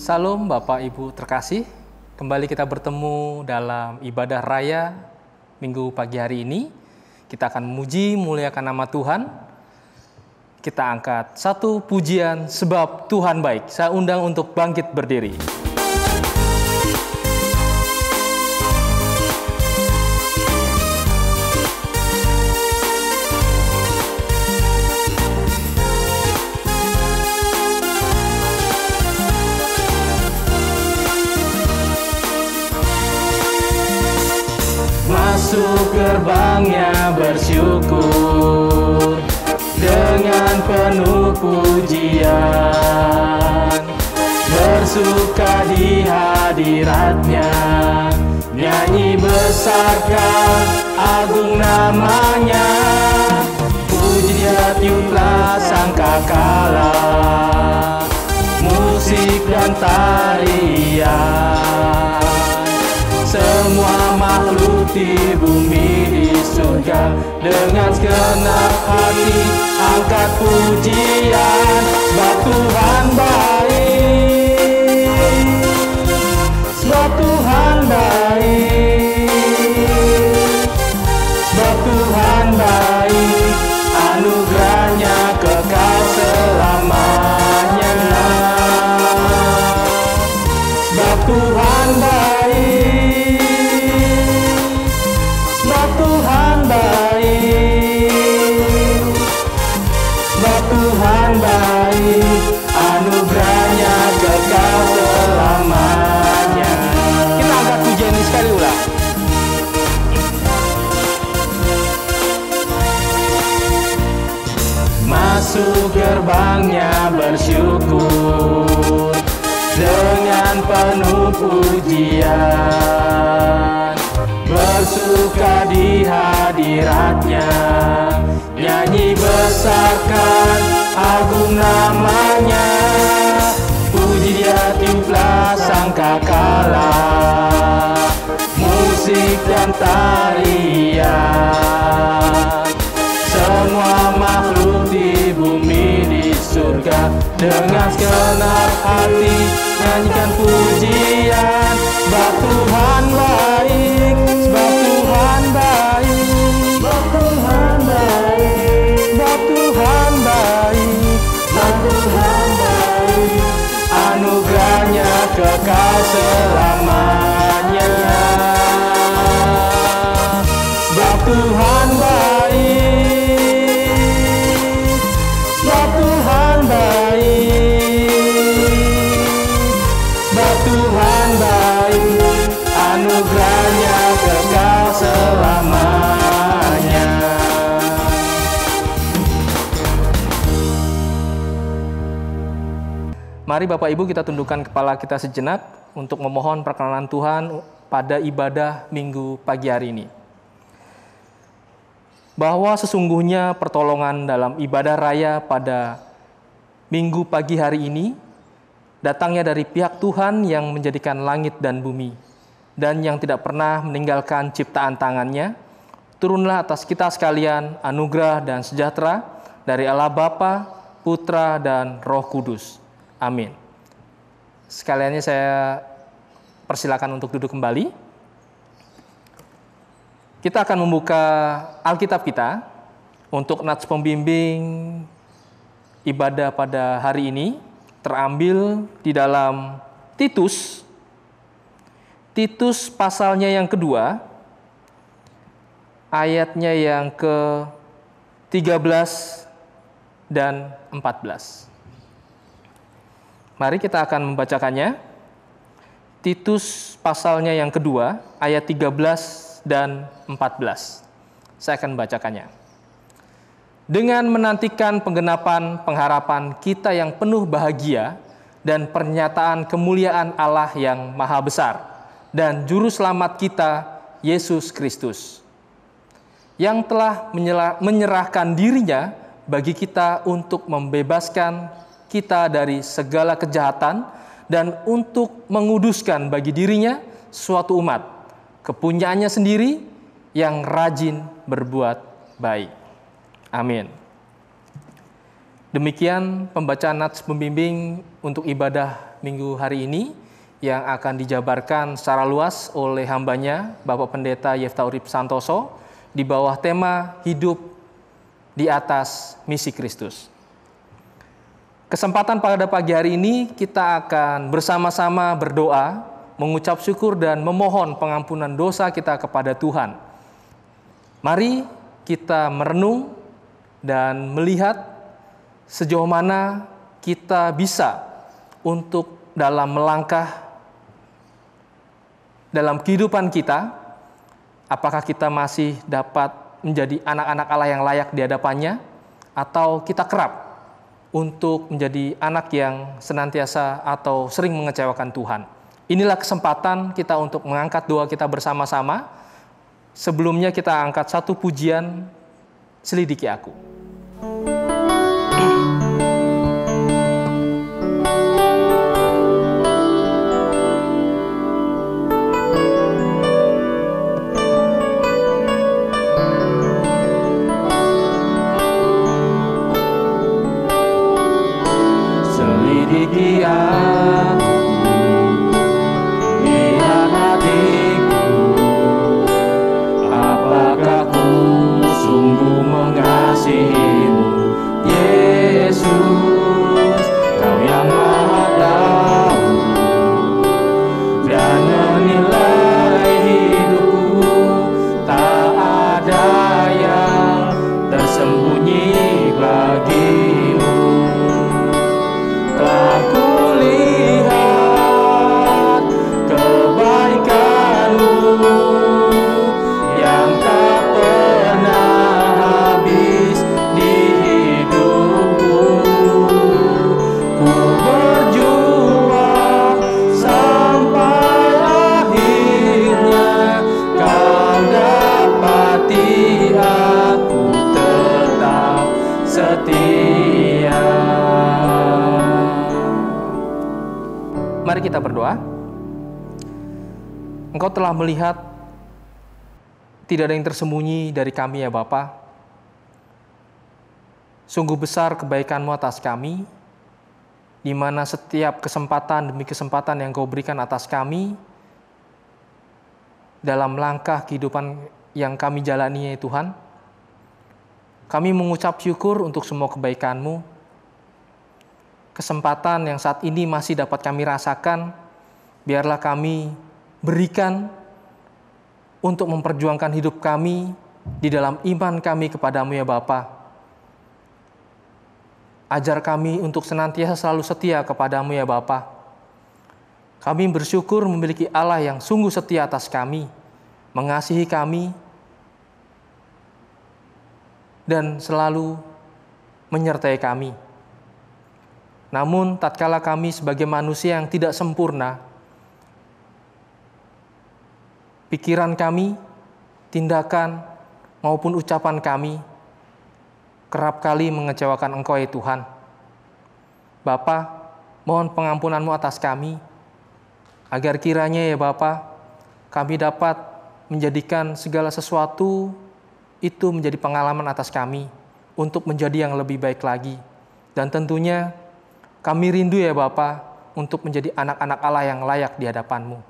Salam Bapak Ibu terkasih, kembali kita bertemu dalam ibadah raya Minggu pagi hari ini. Kita akan memuji, muliakan nama Tuhan. Kita angkat satu pujian sebab Tuhan baik. Saya undang untuk bangkit berdiri. Masuk gerbangnya bersyukur dengan penuh pujian, bersuka di hadiratnya, nyanyi besarkan agung namanya. Puji dia tiuplah sangkakala, musik dan tarian. Semua makhluk di bumi di surga dengan segenap hati angkat pujian, sebab Tuhan baik, sebab Tuhan baik, sebab Tuhan baik, anugerahnya kekal selamanya. Sebab Tuhan baik, Tuhan baik, anugerahnya kekal selamanya. Kita angkat pujian ini sekali ulang. Masuk gerbangnya bersyukur dengan penuh pujian, bersuka di hadiratnya, nyanyi besarkan agung namanya. Puji dia tiuplah sangkakala, musik dan tarian. Semua makhluk di bumi di surga dengan segenap hati nyanyikan pujian, sebab Tuhan baik, sebab Tuhan baik, sebab Tuhan baik, sebab Tuhan baik, sebab Tuhan baik, anugerahnya kekal selamanya. Sebab Tuhan baik, sebab Tuhan baik, sebab Tuhan baik, anugerahnya kekal selamanya. Mari Bapak Ibu kita tundukkan kepala kita sejenak untuk memohon perkenanan Tuhan pada ibadah Minggu pagi hari ini. Bahwa sesungguhnya pertolongan dalam ibadah raya pada Minggu pagi hari ini datangnya dari pihak Tuhan yang menjadikan langit dan bumi dan yang tidak pernah meninggalkan ciptaan tangannya. Turunlah atas kita sekalian anugerah dan sejahtera dari Allah Bapa, Putra, dan Roh Kudus. Amin. Sekaliannya saya persilakan untuk duduk kembali. Kita akan membuka Alkitab kita untuk nats pembimbing ibadah pada hari ini, terambil di dalam Titus pasalnya yang kedua, ayatnya yang ke-13 dan 14. Mari kita akan membacakannya. Titus pasalnya yang kedua, ayat 13 dan 14. Saya akan membacakannya. Dengan menantikan penggenapan pengharapan kita yang penuh bahagia dan pernyataan kemuliaan Allah yang maha besar dan juru selamat kita, Yesus Kristus, yang telah menyerahkan dirinya bagi kita untuk membebaskan kita dari segala kejahatan dan untuk menguduskan bagi dirinya suatu umat, kepunyaannya sendiri yang rajin berbuat baik. Amin. Demikian pembacaan nats pembimbing untuk ibadah minggu hari ini yang akan dijabarkan secara luas oleh hambanya Bapak Pendeta Yefta Urip Santoso di bawah tema Hidup di atas Misi Kristus. Kesempatan pada pagi hari ini kita akan bersama-sama berdoa, mengucap syukur dan memohon pengampunan dosa kita kepada Tuhan. Mari kita merenung dan melihat sejauh mana kita bisa untuk dalam melangkah dalam kehidupan kita, apakah kita masih dapat menjadi anak-anak Allah yang layak di hadapannya, atau kita kerap untuk menjadi anak yang senantiasa atau sering mengecewakan Tuhan. Inilah kesempatan kita untuk mengangkat doa kita bersama-sama. Sebelumnya kita angkat satu pujian, Selidiki Aku. Selidiki aku, lihat hatiku, apakah ku sungguh mengasihimu, Yesus, Kau yang Maha Tahu dan menilai hidupku, tak ada yang tersembunyi bagimu. Telah kulihat kebaikan-Mu yang tak pernah habis di hidupku. Ku berjuang sampai akhirnya Kau dapati aku tetap setia. Mari kita berdoa. Engkau telah melihat tidak ada yang tersembunyi dari kami ya Bapa. Sungguh besar kebaikan-Mu atas kami, di mana setiap kesempatan demi kesempatan yang Kau berikan atas kami, dalam langkah kehidupan yang kami jalani ya Tuhan, kami mengucap syukur untuk semua kebaikan-Mu. Kesempatan yang saat ini masih dapat kami rasakan, biarlah kami berikan untuk memperjuangkan hidup kami di dalam iman kami kepadamu ya Bapa. Ajar kami untuk senantiasa selalu setia kepadamu ya Bapa. Kami bersyukur memiliki Allah yang sungguh setia atas kami, mengasihi kami, dan selalu menyertai kami. Namun, tatkala kami sebagai manusia yang tidak sempurna, pikiran kami, tindakan, maupun ucapan kami kerap kali mengecewakan Engkau ya Tuhan. Bapa, mohon pengampunan-Mu atas kami, agar kiranya ya Bapa, kami dapat menjadikan segala sesuatu itu menjadi pengalaman atas kami untuk menjadi yang lebih baik lagi. Dan tentunya kami rindu ya Bapa untuk menjadi anak-anak Allah yang layak di hadapan-Mu.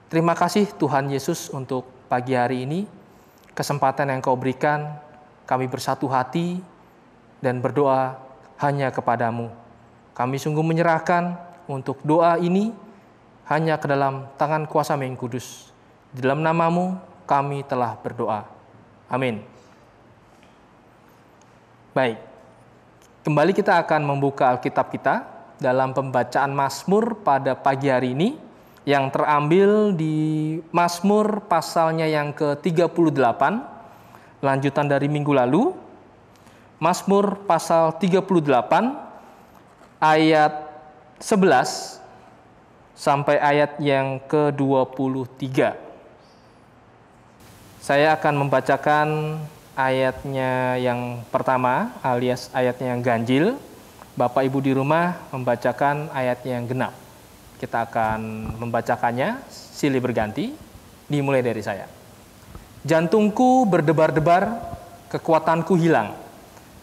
Terima kasih Tuhan Yesus untuk pagi hari ini, kesempatan yang Kau berikan, kami bersatu hati dan berdoa hanya kepadamu. Kami sungguh menyerahkan untuk doa ini hanya ke dalam tangan kuasa Yang Kudus. Di dalam nama-Mu kami telah berdoa. Amin. Baik, kembali kita akan membuka Alkitab kita dalam pembacaan Mazmur pada pagi hari ini yang terambil di Mazmur pasalnya yang ke-38, lanjutan dari minggu lalu. Mazmur pasal 38 ayat 11 sampai ayat yang ke-23. Saya akan membacakan ayatnya yang pertama alias ayatnya yang ganjil. Bapak Ibu di rumah membacakan ayatnya yang genap. Kita akan membacakannya silih berganti, dimulai dari saya. Jantungku berdebar-debar, kekuatanku hilang.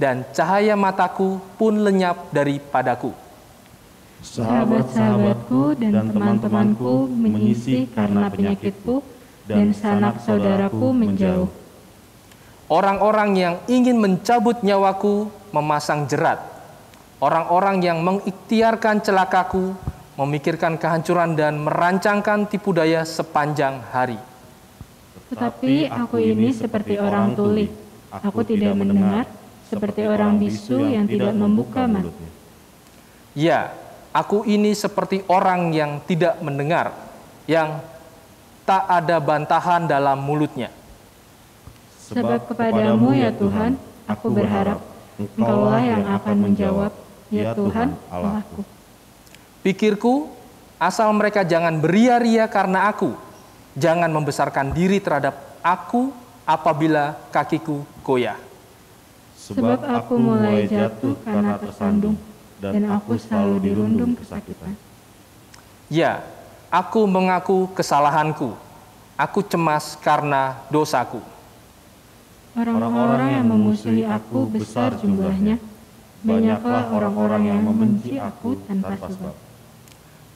dan cahaya mataku pun lenyap daripadaku. Sahabat-sahabatku dan teman-temanku menyisih karena penyakitku, dan sanak saudaraku menjauh. Orang-orang yang ingin mencabut nyawaku memasang jerat. Orang-orang yang mengikhtiarkan celakaku memikirkan kehancuran dan merancangkan tipu daya sepanjang hari. Tetapi aku ini seperti orang tuli. Aku tidak mendengar, seperti orang bisu yang tidak membuka mulutnya. Ya, aku ini seperti orang yang tidak mendengar, yang tak ada bantahan dalam mulutnya. Sebab kepadamu ya Tuhan, aku berharap, Engkaulah yang akan menjawab, ya Tuhan Allahku. Pikirku, asal mereka jangan beria-ria karena aku, jangan membesarkan diri terhadap aku apabila kakiku goyah. Sebab aku mulai jatuh karena tersandung, dan aku selalu dirundung kesakitan. Ya, aku mengaku kesalahanku, aku cemas karena dosaku. Orang-orang yang memusuhi aku besar jumlahnya, banyaklah orang-orang yang membenci aku tanpa sebab.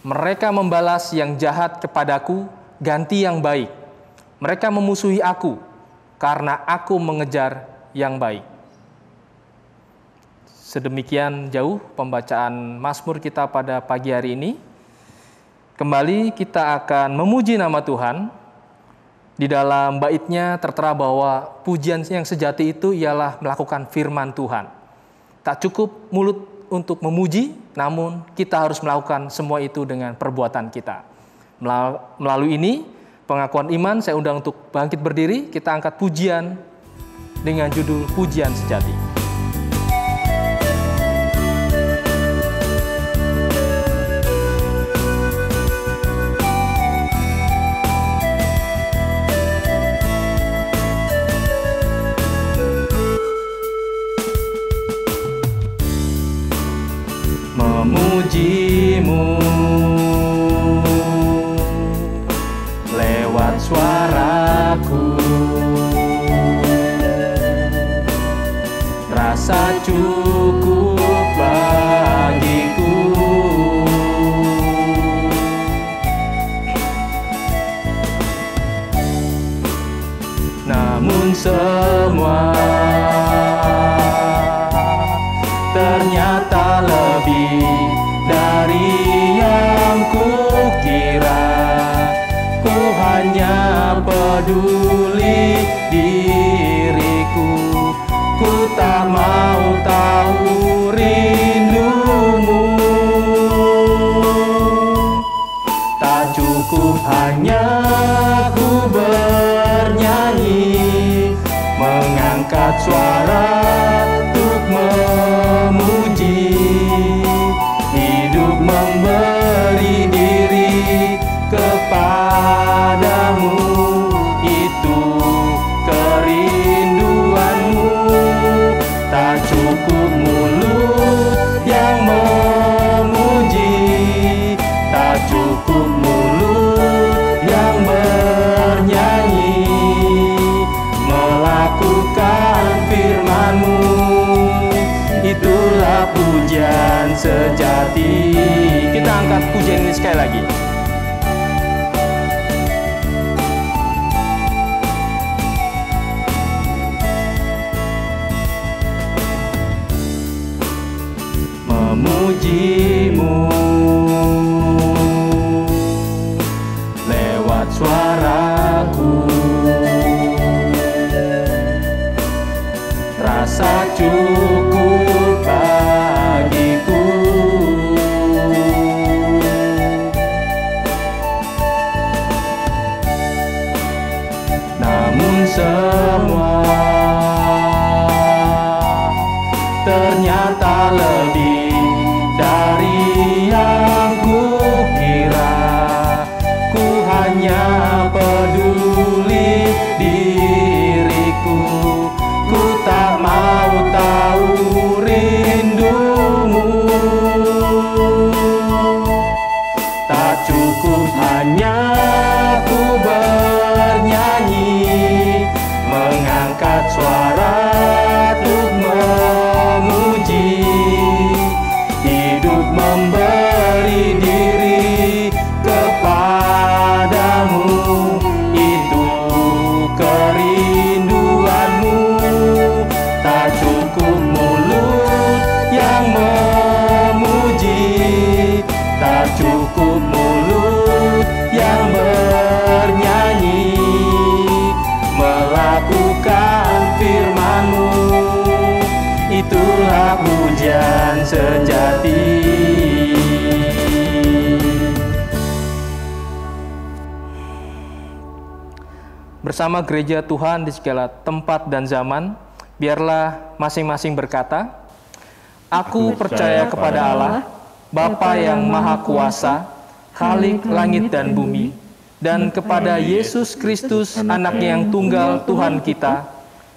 Mereka membalas yang jahat kepadaku, ganti yang baik. Mereka memusuhi aku, karena aku mengejar yang baik. Sedemikian jauh pembacaan Mazmur kita pada pagi hari ini. Kembali kita akan memuji nama Tuhan. Di dalam baitnya tertera bahwa pujian yang sejati itu ialah melakukan firman Tuhan. Tak cukup mulut untuk memuji, namun kita harus melakukan semua itu dengan perbuatan kita. Melalui ini, pengakuan iman, saya undang untuk bangkit berdiri, kita angkat pujian dengan judul Pujian Sejati. Memujimu lewat suaraku, rasa cukup bagiku. Namun semua ternyata lebih dari yang kukira. Ku hanya peduli diriku, ku tak mau tahu rindumu. Tak cukup hanya ku bernyanyi, mengangkat suara untuk memuji, hidup memberi diri kepadamu, itu kerinduanmu. Tak cukup mulut yang memuji, tak cukup mulut yang bernyanyi, melakukan firman-Mu, itulah pujian sejati. Kita angkat pujian ini sekali lagi. Memujimu lewat suaraku, rasa cukup bagiku. Namun semua ternyata lebih dari yang kukira. Ku hanya peduli diriku, ku tak mau tahu rindumu. Tak cukup hanya ku bernyanyi, mengangkat suara untuk sejati. Bersama gereja Tuhan di segala tempat dan zaman, biarlah masing-masing berkata, Aku percaya kepada Allah, Bapa yang Maha Kuasa, Khalik langit dan bumi, dan kepada Yesus Kristus, Anak-Nya yang tunggal Tuhan kita,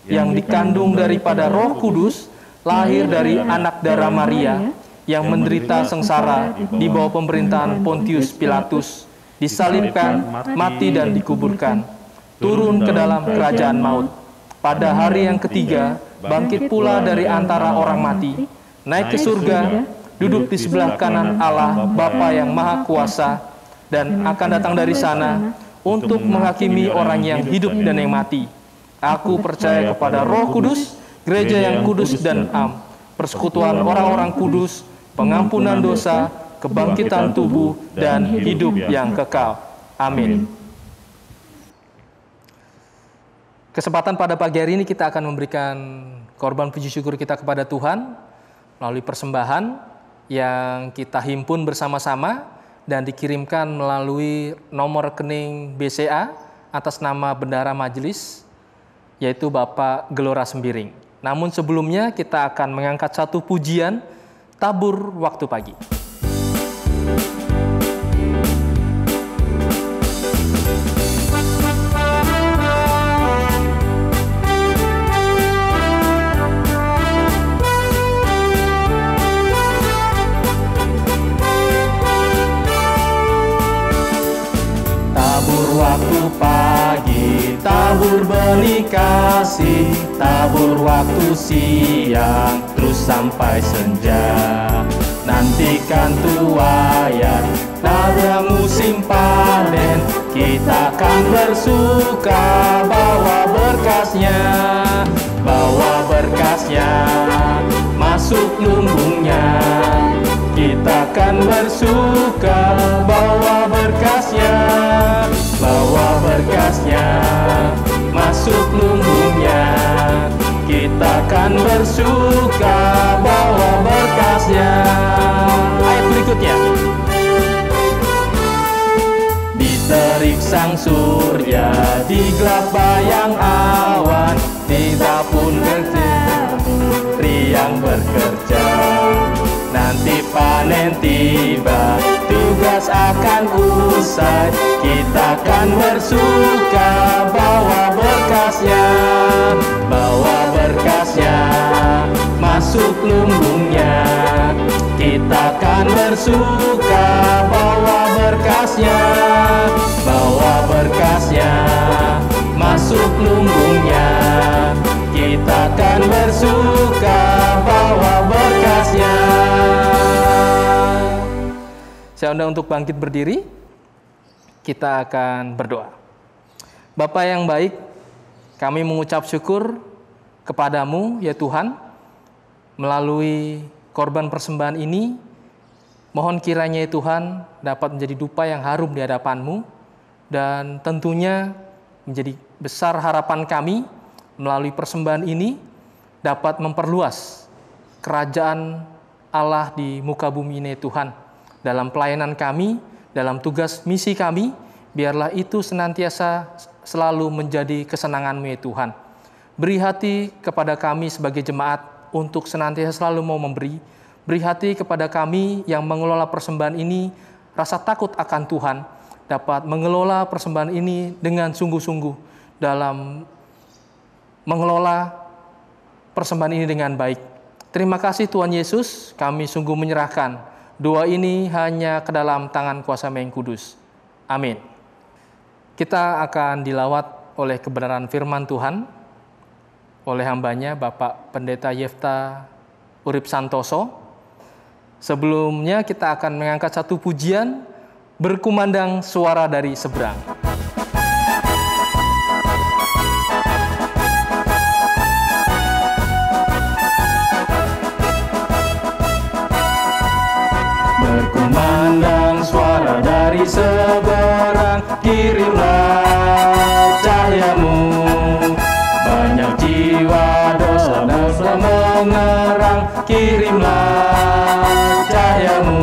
yang dikandung daripada Roh Kudus, lahir dari anak darah Maria, yang menderita sengsara di bawah pemerintahan Pontius Pilatus, disalibkan, mati dan dikuburkan, turun ke dalam kerajaan maut. Pada hari yang ketiga, bangkit pula dari antara orang mati, naik ke surga, duduk di sebelah kanan Allah Bapa yang Maha Kuasa, dan akan datang dari sana untuk menghakimi orang yang hidup dan yang mati. Aku percaya kepada Roh Kudus, gereja yang kudus dan am, persekutuan orang-orang kudus, pengampunan dosa, kebangkitan tubuh, dan hidup yang kekal. Amin. Kesempatan pada pagi hari ini kita akan memberikan korban puji syukur kita kepada Tuhan melalui persembahan yang kita himpun bersama-sama dan dikirimkan melalui nomor rekening BCA atas nama Bendahara Majelis, yaitu Bapak Gelora Sembiring. Namun sebelumnya kita akan mengangkat satu pujian tabur waktu pagi. Waktu pagi, tabur benih kasih, tabur waktu siang, terus sampai senja. Nantikan tuayan, pada musim panen, kita akan bersuka, bawa berkasnya, masuk lumbungnya. Kita akan bersuka, bawa berkasnya, masuk lumbungnya. Kita akan bersuka, bawa berkasnya. Ayat berikutnya. Diterik sang surya, di gelap bayang awan, tidak pun riang bekerja. Nanti panen tiba, tugas akan usai, kita akan bersuka, bawa berkasnya, masuk lumbungnya. Kita akan bersuka, bawa berkasnya, masuk lumbungnya. Kita akan bersuka, bawa berkasnya. Saya undang untuk bangkit berdiri. Kita akan berdoa. Bapa yang baik, kami mengucap syukur kepadamu ya Tuhan, melalui korban persembahan ini, mohon kiranya ya Tuhan dapat menjadi dupa yang harum di hadapan-Mu, dan tentunya menjadi besar harapan kami melalui persembahan ini dapat memperluas kerajaan Allah di muka bumi ini Tuhan. Dalam pelayanan kami, dalam tugas misi kami, biarlah itu senantiasa selalu menjadi kesenangan-Mu ya Tuhan. Beri hati kepada kami sebagai jemaat untuk senantiasa selalu mau memberi. Beri hati kepada kami yang mengelola persembahan ini, rasa takut akan Tuhan, dapat mengelola persembahan ini dengan sungguh-sungguh dalam mengelola persembahan ini dengan baik. Terima kasih Tuhan Yesus, kami sungguh menyerahkan doa ini hanya ke dalam tangan kuasa Yang Kudus. Amin. Kita akan dilawat oleh kebenaran firman Tuhan oleh hambanya Bapak Pendeta Yefta Urip Santoso. Sebelumnya kita akan mengangkat satu pujian, Berkumandang Suara dari Seberang. Berkumandang suara dari seberang, kirimlah cahayamu. Banyak jiwa dosa-dosa mengerang, kirim kirimlah cahayamu,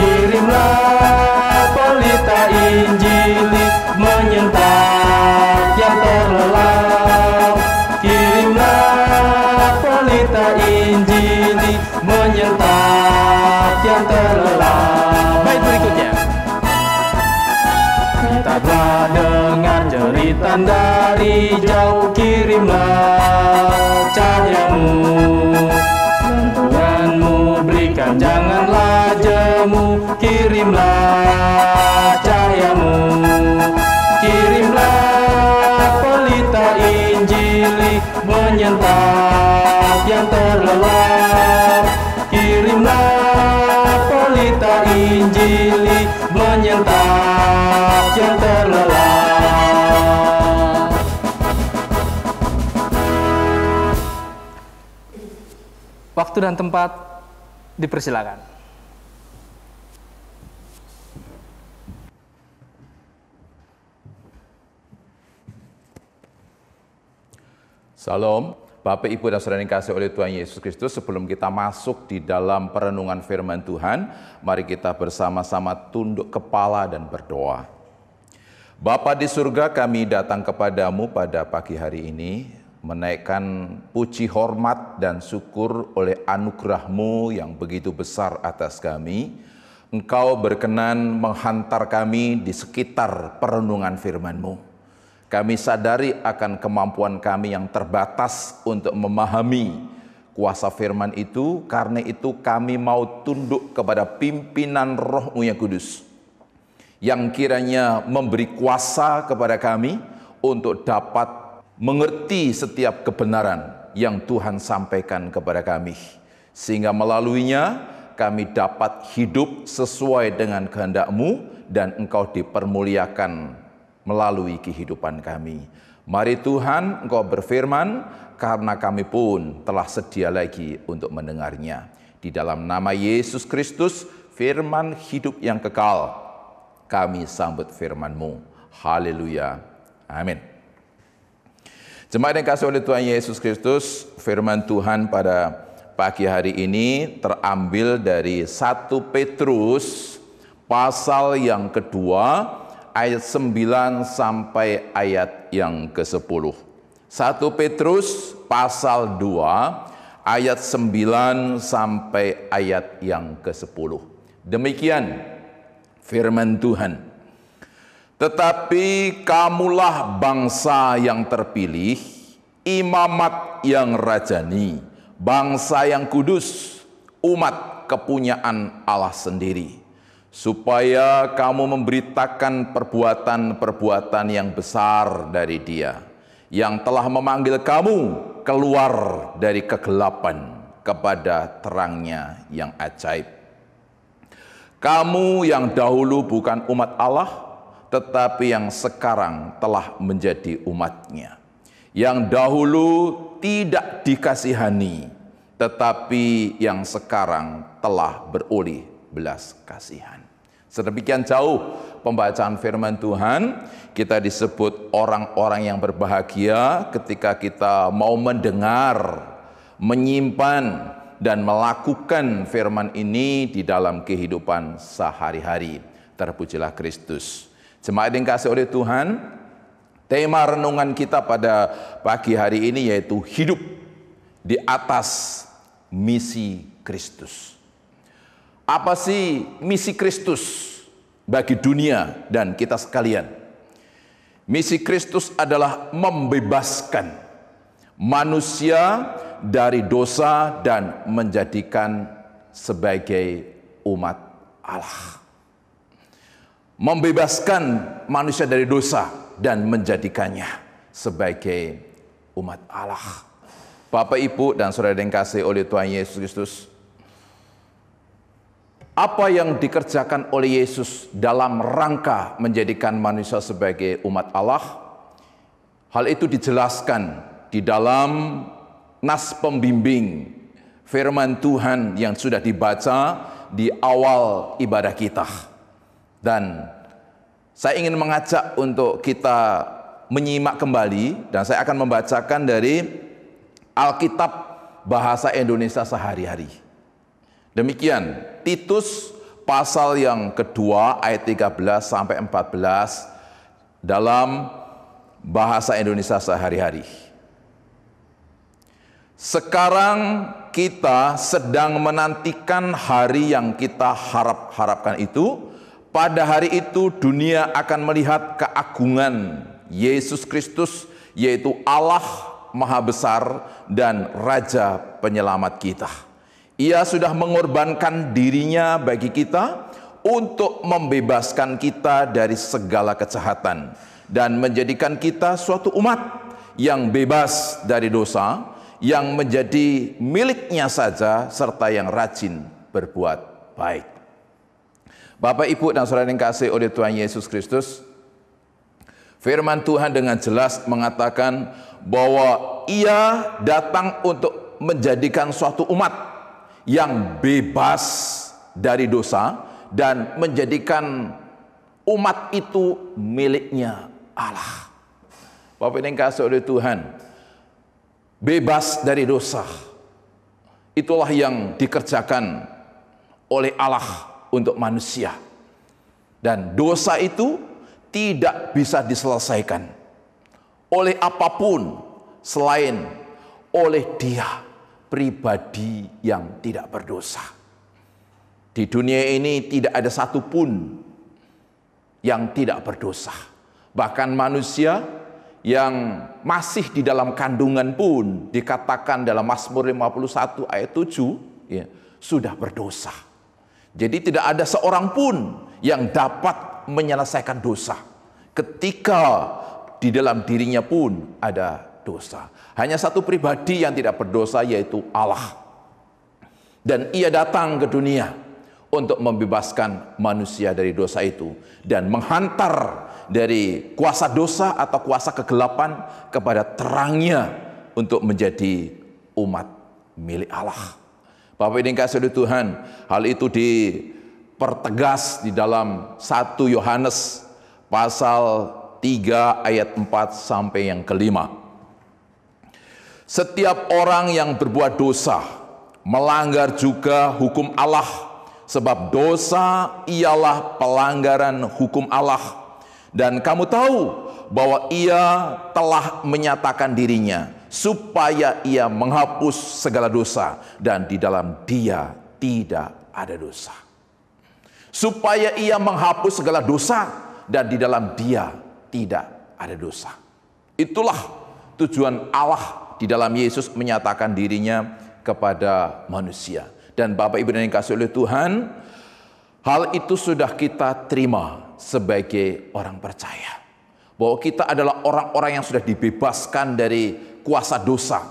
kirimlah pelita Injili menyentak yang terlelap, kirimlah pelita Injili menyentak yang terlelap. Bait berikutnya. Kita telah dengar cerita dari jauh, kirimlah cahayamu, bantuanmu berikan janganlah jemu, kirimlah cahayamu, kirimlah pelita Injili menyentak yang terlelap, kirimlah pelita Injili menyentak yang terlelap. Waktu dan tempat dipersilakan. Salam, Bapak, Ibu, dan Saudara yang dikasihi oleh Tuhan Yesus Kristus. Sebelum kita masuk di dalam perenungan firman Tuhan, mari kita bersama-sama tunduk kepala dan berdoa. Bapa di surga, kami datang kepadamu pada pagi hari ini, menaikkan puji hormat dan syukur oleh anugerah-Mu yang begitu besar atas kami. Engkau berkenan menghantar kami di sekitar perenungan firman-Mu. Kami sadari akan kemampuan kami yang terbatas untuk memahami kuasa firman itu, karena itu kami mau tunduk kepada pimpinan Roh-Mu yang kudus, yang kiranya memberi kuasa kepada kami untuk dapat mengerti setiap kebenaran yang Tuhan sampaikan kepada kami, sehingga melaluinya kami dapat hidup sesuai dengan kehendak-Mu dan Engkau dipermuliakan melalui kehidupan kami. Mari Tuhan, Engkau berfirman, karena kami pun telah sedia lagi untuk mendengarnya. Di dalam nama Yesus Kristus, firman hidup yang kekal, kami sambut firman-Mu. Haleluya. Amin. Jemaat yang dikasihi oleh Tuhan Yesus Kristus, firman Tuhan pada pagi hari ini terambil dari 1 Petrus pasal yang kedua, ayat 9 sampai ayat yang ke-10. 1 Petrus pasal 2 ayat 9 sampai ayat yang ke-10. Demikian firman Tuhan. Tetapi kamulah bangsa yang terpilih, imamat yang rajani, bangsa yang kudus, umat kepunyaan Allah sendiri, supaya kamu memberitakan perbuatan-perbuatan yang besar dari Dia, yang telah memanggil kamu keluar dari kegelapan kepada terangnya yang ajaib. Kamu yang dahulu bukan umat Allah, tetapi yang sekarang telah menjadi umat-Nya. Yang dahulu tidak dikasihani, tetapi yang sekarang telah beroleh belas kasihan. Sedemikian jauh pembacaan firman Tuhan, kita disebut orang-orang yang berbahagia ketika kita mau mendengar, menyimpan, dan melakukan firman ini di dalam kehidupan sehari-hari. Terpujilah Kristus. Jemaat yang dikasihi oleh Tuhan, tema renungan kita pada pagi hari ini yaitu hidup di atas misi Kristus. Apa sih misi Kristus bagi dunia dan kita sekalian? Misi Kristus adalah membebaskan manusia dari dosa dan menjadikan sebagai umat Allah. Membebaskan manusia dari dosa dan menjadikannya sebagai umat Allah. Bapak, Ibu, dan Saudara yang dikasihi oleh Tuhan Yesus Kristus, apa yang dikerjakan oleh Yesus dalam rangka menjadikan manusia sebagai umat Allah, hal itu dijelaskan di dalam nas pembimbing firman Tuhan yang sudah dibaca di awal ibadah kita. Dan saya ingin mengajak untuk kita menyimak kembali, dan saya akan membacakan dari Alkitab bahasa Indonesia sehari-hari. Demikian Titus pasal yang kedua ayat 13 sampai 14 dalam bahasa Indonesia sehari-hari. Sekarang kita sedang menantikan hari yang kita harapkan itu. Pada hari itu dunia akan melihat keagungan Yesus Kristus, yaitu Allah Maha Besar dan Raja Penyelamat kita. Ia sudah mengorbankan dirinya bagi kita untuk membebaskan kita dari segala kejahatan dan menjadikan kita suatu umat yang bebas dari dosa, yang menjadi miliknya saja, serta yang rajin berbuat baik. Bapak, Ibu, dan saudara yang kasih oleh Tuhan Yesus Kristus, firman Tuhan dengan jelas mengatakan bahwa Ia datang untuk menjadikan suatu umat yang bebas dari dosa dan menjadikan umat itu miliknya Allah. Bapak yang kasih oleh Tuhan, bebas dari dosa, itulah yang dikerjakan oleh Allah untuk manusia. Dan dosa itu tidak bisa diselesaikan oleh apapun selain oleh Dia pribadi yang tidak berdosa. Di dunia ini tidak ada satupun yang tidak berdosa. Bahkan manusia yang masih di dalam kandungan pun dikatakan dalam Mazmur 51 ayat 7 ya, sudah berdosa. Jadi tidak ada seorang pun yang dapat menyelesaikan dosa ketika di dalam dirinya pun ada dosa. Hanya satu pribadi yang tidak berdosa, yaitu Allah. Dan Ia datang ke dunia untuk membebaskan manusia dari dosa itu dan menghantar dari kuasa dosa atau kuasa kegelapan kepada terangnya untuk menjadi umat milik Allah. Bapak yang dikasihi oleh Tuhan, hal itu dipertegas di dalam 1 Yohanes pasal 3 ayat 4 sampai yang kelima. Setiap orang yang berbuat dosa melanggar juga hukum Allah, sebab dosa ialah pelanggaran hukum Allah. Dan kamu tahu bahwa Ia telah menyatakan dirinya supaya Ia menghapus segala dosa, dan di dalam Dia tidak ada dosa. Supaya Ia menghapus segala dosa, dan di dalam Dia tidak ada dosa. Itulah tujuan Allah di dalam Yesus menyatakan dirinya kepada manusia. Dan Bapak Ibu yang dikasihi oleh Tuhan, hal itu sudah kita terima sebagai orang percaya, bahwa kita adalah orang-orang yang sudah dibebaskan dari kuasa dosa,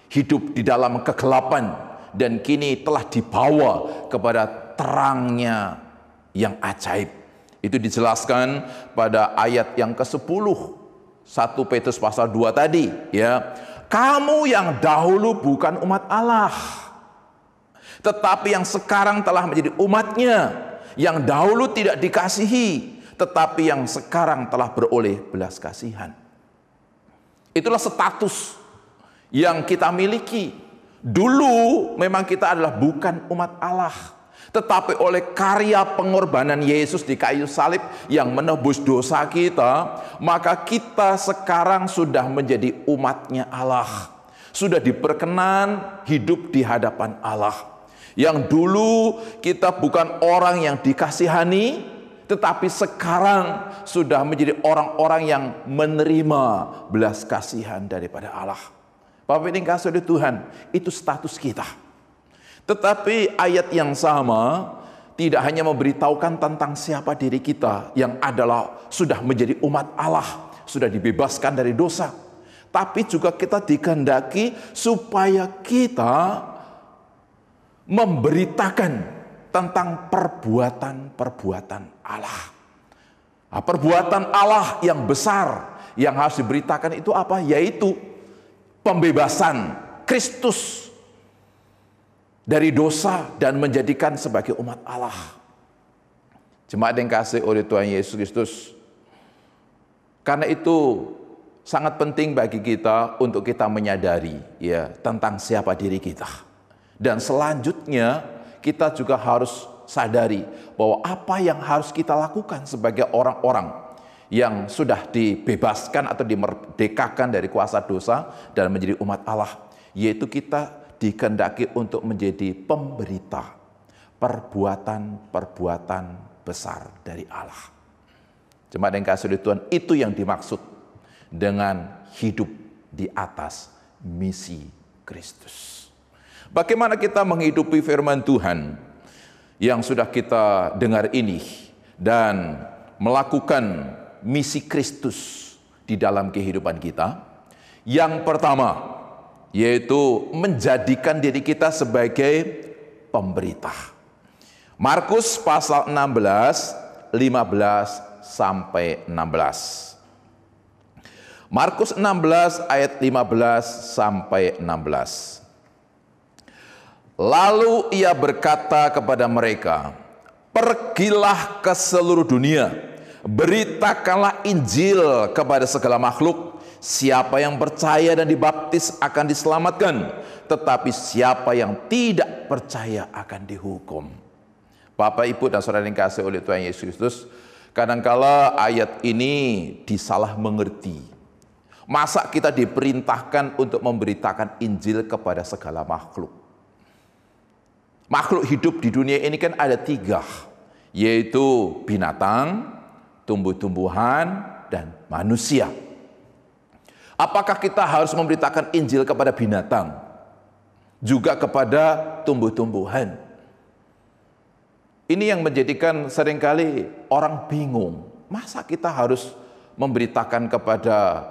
hidup di dalam kegelapan, dan kini telah dibawa kepada terangnya yang ajaib. Itu dijelaskan pada ayat yang ke-10 1 Petrus pasal 2 tadi, ya. Kamu yang dahulu bukan umat Allah, tetapi yang sekarang telah menjadi umatnya, yang dahulu tidak dikasihi, tetapi yang sekarang telah beroleh belas kasihan. Itulah status yang kita miliki. Dulu memang kita adalah bukan umat Allah, tetapi oleh karya pengorbanan Yesus di kayu salib yang menebus dosa kita, maka kita sekarang sudah menjadi umatnya Allah, sudah diperkenan hidup di hadapan Allah. Yang dulu kita bukan orang yang dikasihani, tetapi sekarang sudah menjadi orang-orang yang menerima belas kasihan daripada Allah. Bapak ini kasih oleh Tuhan, itu status kita. Tetapi ayat yang sama tidak hanya memberitahukan tentang siapa diri kita yang adalah sudah menjadi umat Allah, sudah dibebaskan dari dosa, tapi juga kita dikehendaki supaya kita memberitakan tentang perbuatan-perbuatan Allah. Nah, perbuatan Allah yang besar yang harus diberitakan itu apa? Yaitu pembebasan Kristus dari dosa dan menjadikan sebagai umat Allah. Jemaat yang kasih oleh Tuhan Yesus Kristus, karena itu sangat penting bagi kita untuk kita menyadari ya tentang siapa diri kita. Dan selanjutnya kita juga harus sadari bahwa apa yang harus kita lakukan sebagai orang-orang yang sudah dibebaskan atau dimerdekakan dari kuasa dosa dan menjadi umat Allah, yaitu kita dikehendaki untuk menjadi pemberita perbuatan-perbuatan besar dari Allah. Jemaat yang kasih oleh Tuhan, itu yang dimaksud dengan hidup di atas misi Kristus. Bagaimana kita menghidupi firman Tuhan yang sudah kita dengar ini dan melakukan misi Kristus di dalam kehidupan kita? Yang pertama, yaitu menjadikan diri kita sebagai pemberita. Markus pasal 16, 15 sampai 16. Markus 16 ayat 15 sampai 16. Lalu ia berkata kepada mereka, "Pergilah ke seluruh dunia, beritakanlah Injil kepada segala makhluk. Siapa yang percaya dan dibaptis akan diselamatkan, tetapi siapa yang tidak percaya akan dihukum." Bapak, Ibu, dan saudara yang dikasihi oleh Tuhan Yesus Kristus, kadangkala ayat ini disalah mengerti. Masa kita diperintahkan untuk memberitakan Injil kepada segala makhluk? Makhluk hidup di dunia ini kan ada 3, yaitu binatang, tumbuh-tumbuhan, dan manusia. Apakah kita harus memberitakan Injil kepada binatang? Juga kepada tumbuh-tumbuhan? Ini yang menjadikan seringkali orang bingung. Masa kita harus memberitakan kepada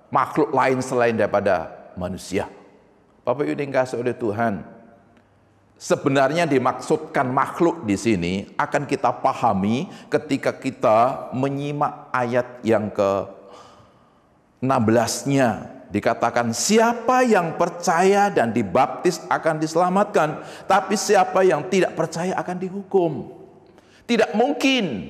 makhluk lain selain daripada manusia? Bapak Ibu yang dikasihi oleh Tuhan, sebenarnya dimaksudkan makhluk di sini akan kita pahami ketika kita menyimak ayat yang ke-16-nya. Dikatakan, siapa yang percaya dan dibaptis akan diselamatkan, tapi siapa yang tidak percaya akan dihukum. Tidak mungkin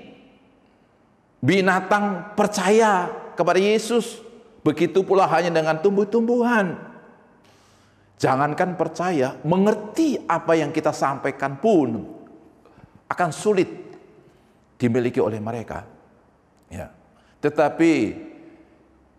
binatang percaya kepada Yesus, begitu pula hanya dengan tumbuh-tumbuhan. Jangankan percaya, mengerti apa yang kita sampaikan pun akan sulit dimiliki oleh mereka. Ya. Tetapi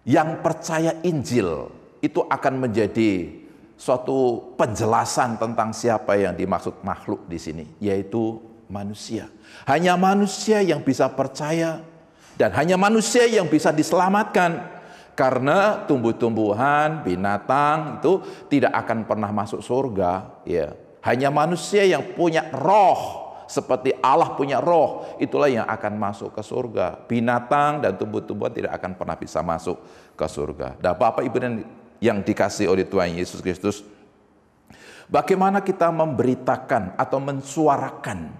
yang percaya Injil itu akan menjadi suatu penjelasan tentang siapa yang dimaksud makhluk di sini, yaitu manusia. Hanya manusia yang bisa percaya dan hanya manusia yang bisa diselamatkan. Karena tumbuh-tumbuhan, binatang itu tidak akan pernah masuk surga. Ya. Hanya manusia yang punya roh, seperti Allah punya roh, itulah yang akan masuk ke surga. Binatang dan tumbuh-tumbuhan tidak akan pernah bisa masuk ke surga. Dan Bapak Ibu yang dikasihi oleh Tuhan Yesus Kristus, bagaimana kita memberitakan atau mensuarakan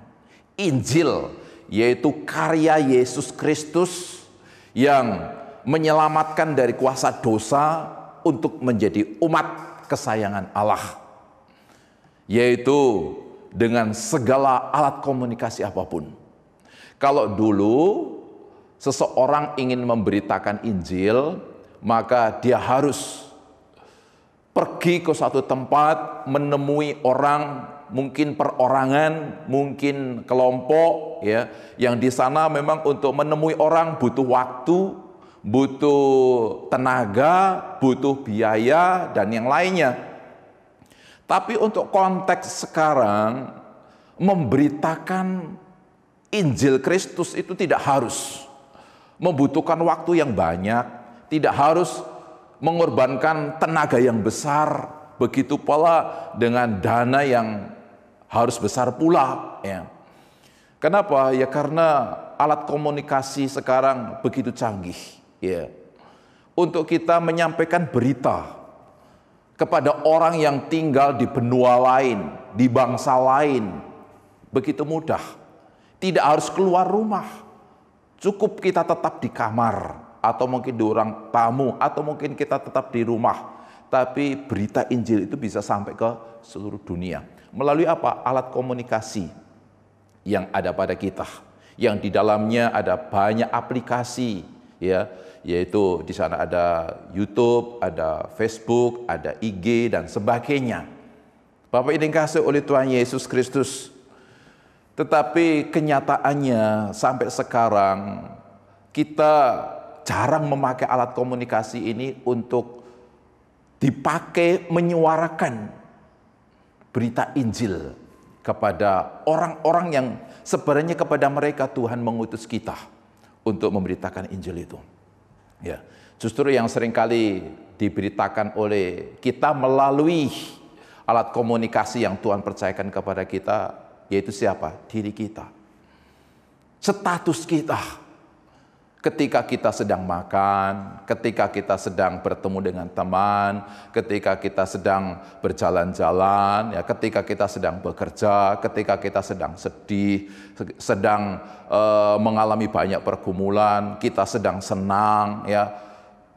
Injil, yaitu karya Yesus Kristus yang menyelamatkan dari kuasa dosa untuk menjadi umat kesayangan Allah, yaitu dengan segala alat komunikasi apapun. Kalau dulu seseorang ingin memberitakan Injil, maka dia harus pergi ke suatu tempat, menemui orang, mungkin perorangan, mungkin kelompok, ya, yang di sana memang untuk menemui orang butuh waktu, butuh tenaga, butuh biaya, dan yang lainnya. Tapi untuk konteks sekarang, memberitakan Injil Kristus itu tidak harus membutuhkan waktu yang banyak, tidak harus mengorbankan tenaga yang besar, begitu pula dengan dana yang harus besar pula. Ya. Kenapa? Ya karena alat komunikasi sekarang begitu canggih. Ya. Untuk kita menyampaikan berita kepada orang yang tinggal di benua lain, di bangsa lain, begitu mudah. Tidak harus keluar rumah. Cukup kita tetap di kamar, atau mungkin di ruang tamu, atau mungkin kita tetap di rumah. Tapi berita Injil itu bisa sampai ke seluruh dunia. Melalui apa? Alat komunikasi yang ada pada kita. Yang di dalamnya ada banyak aplikasi ya, yaitu di sana ada YouTube, ada Facebook, ada IG dan sebagainya. Bapak Ibu dikasihi oleh Tuhan Yesus Kristus. Tetapi kenyataannya sampai sekarang kita jarang memakai alat komunikasi ini untuk dipakai menyuarakan berita Injil kepada orang-orang yang sebenarnya kepada mereka Tuhan mengutus kita untuk memberitakan Injil itu. Ya, justru yang seringkali diberitakan oleh kita melalui alat komunikasi yang Tuhan percayakan kepada kita, yaitu siapa? Diri kita. Status kita. Ketika kita sedang makan, ketika kita sedang bertemu dengan teman, ketika kita sedang berjalan-jalan, ya, ketika kita sedang bekerja, ketika kita sedang sedih, sedang mengalami banyak pergumulan, kita sedang senang, ya,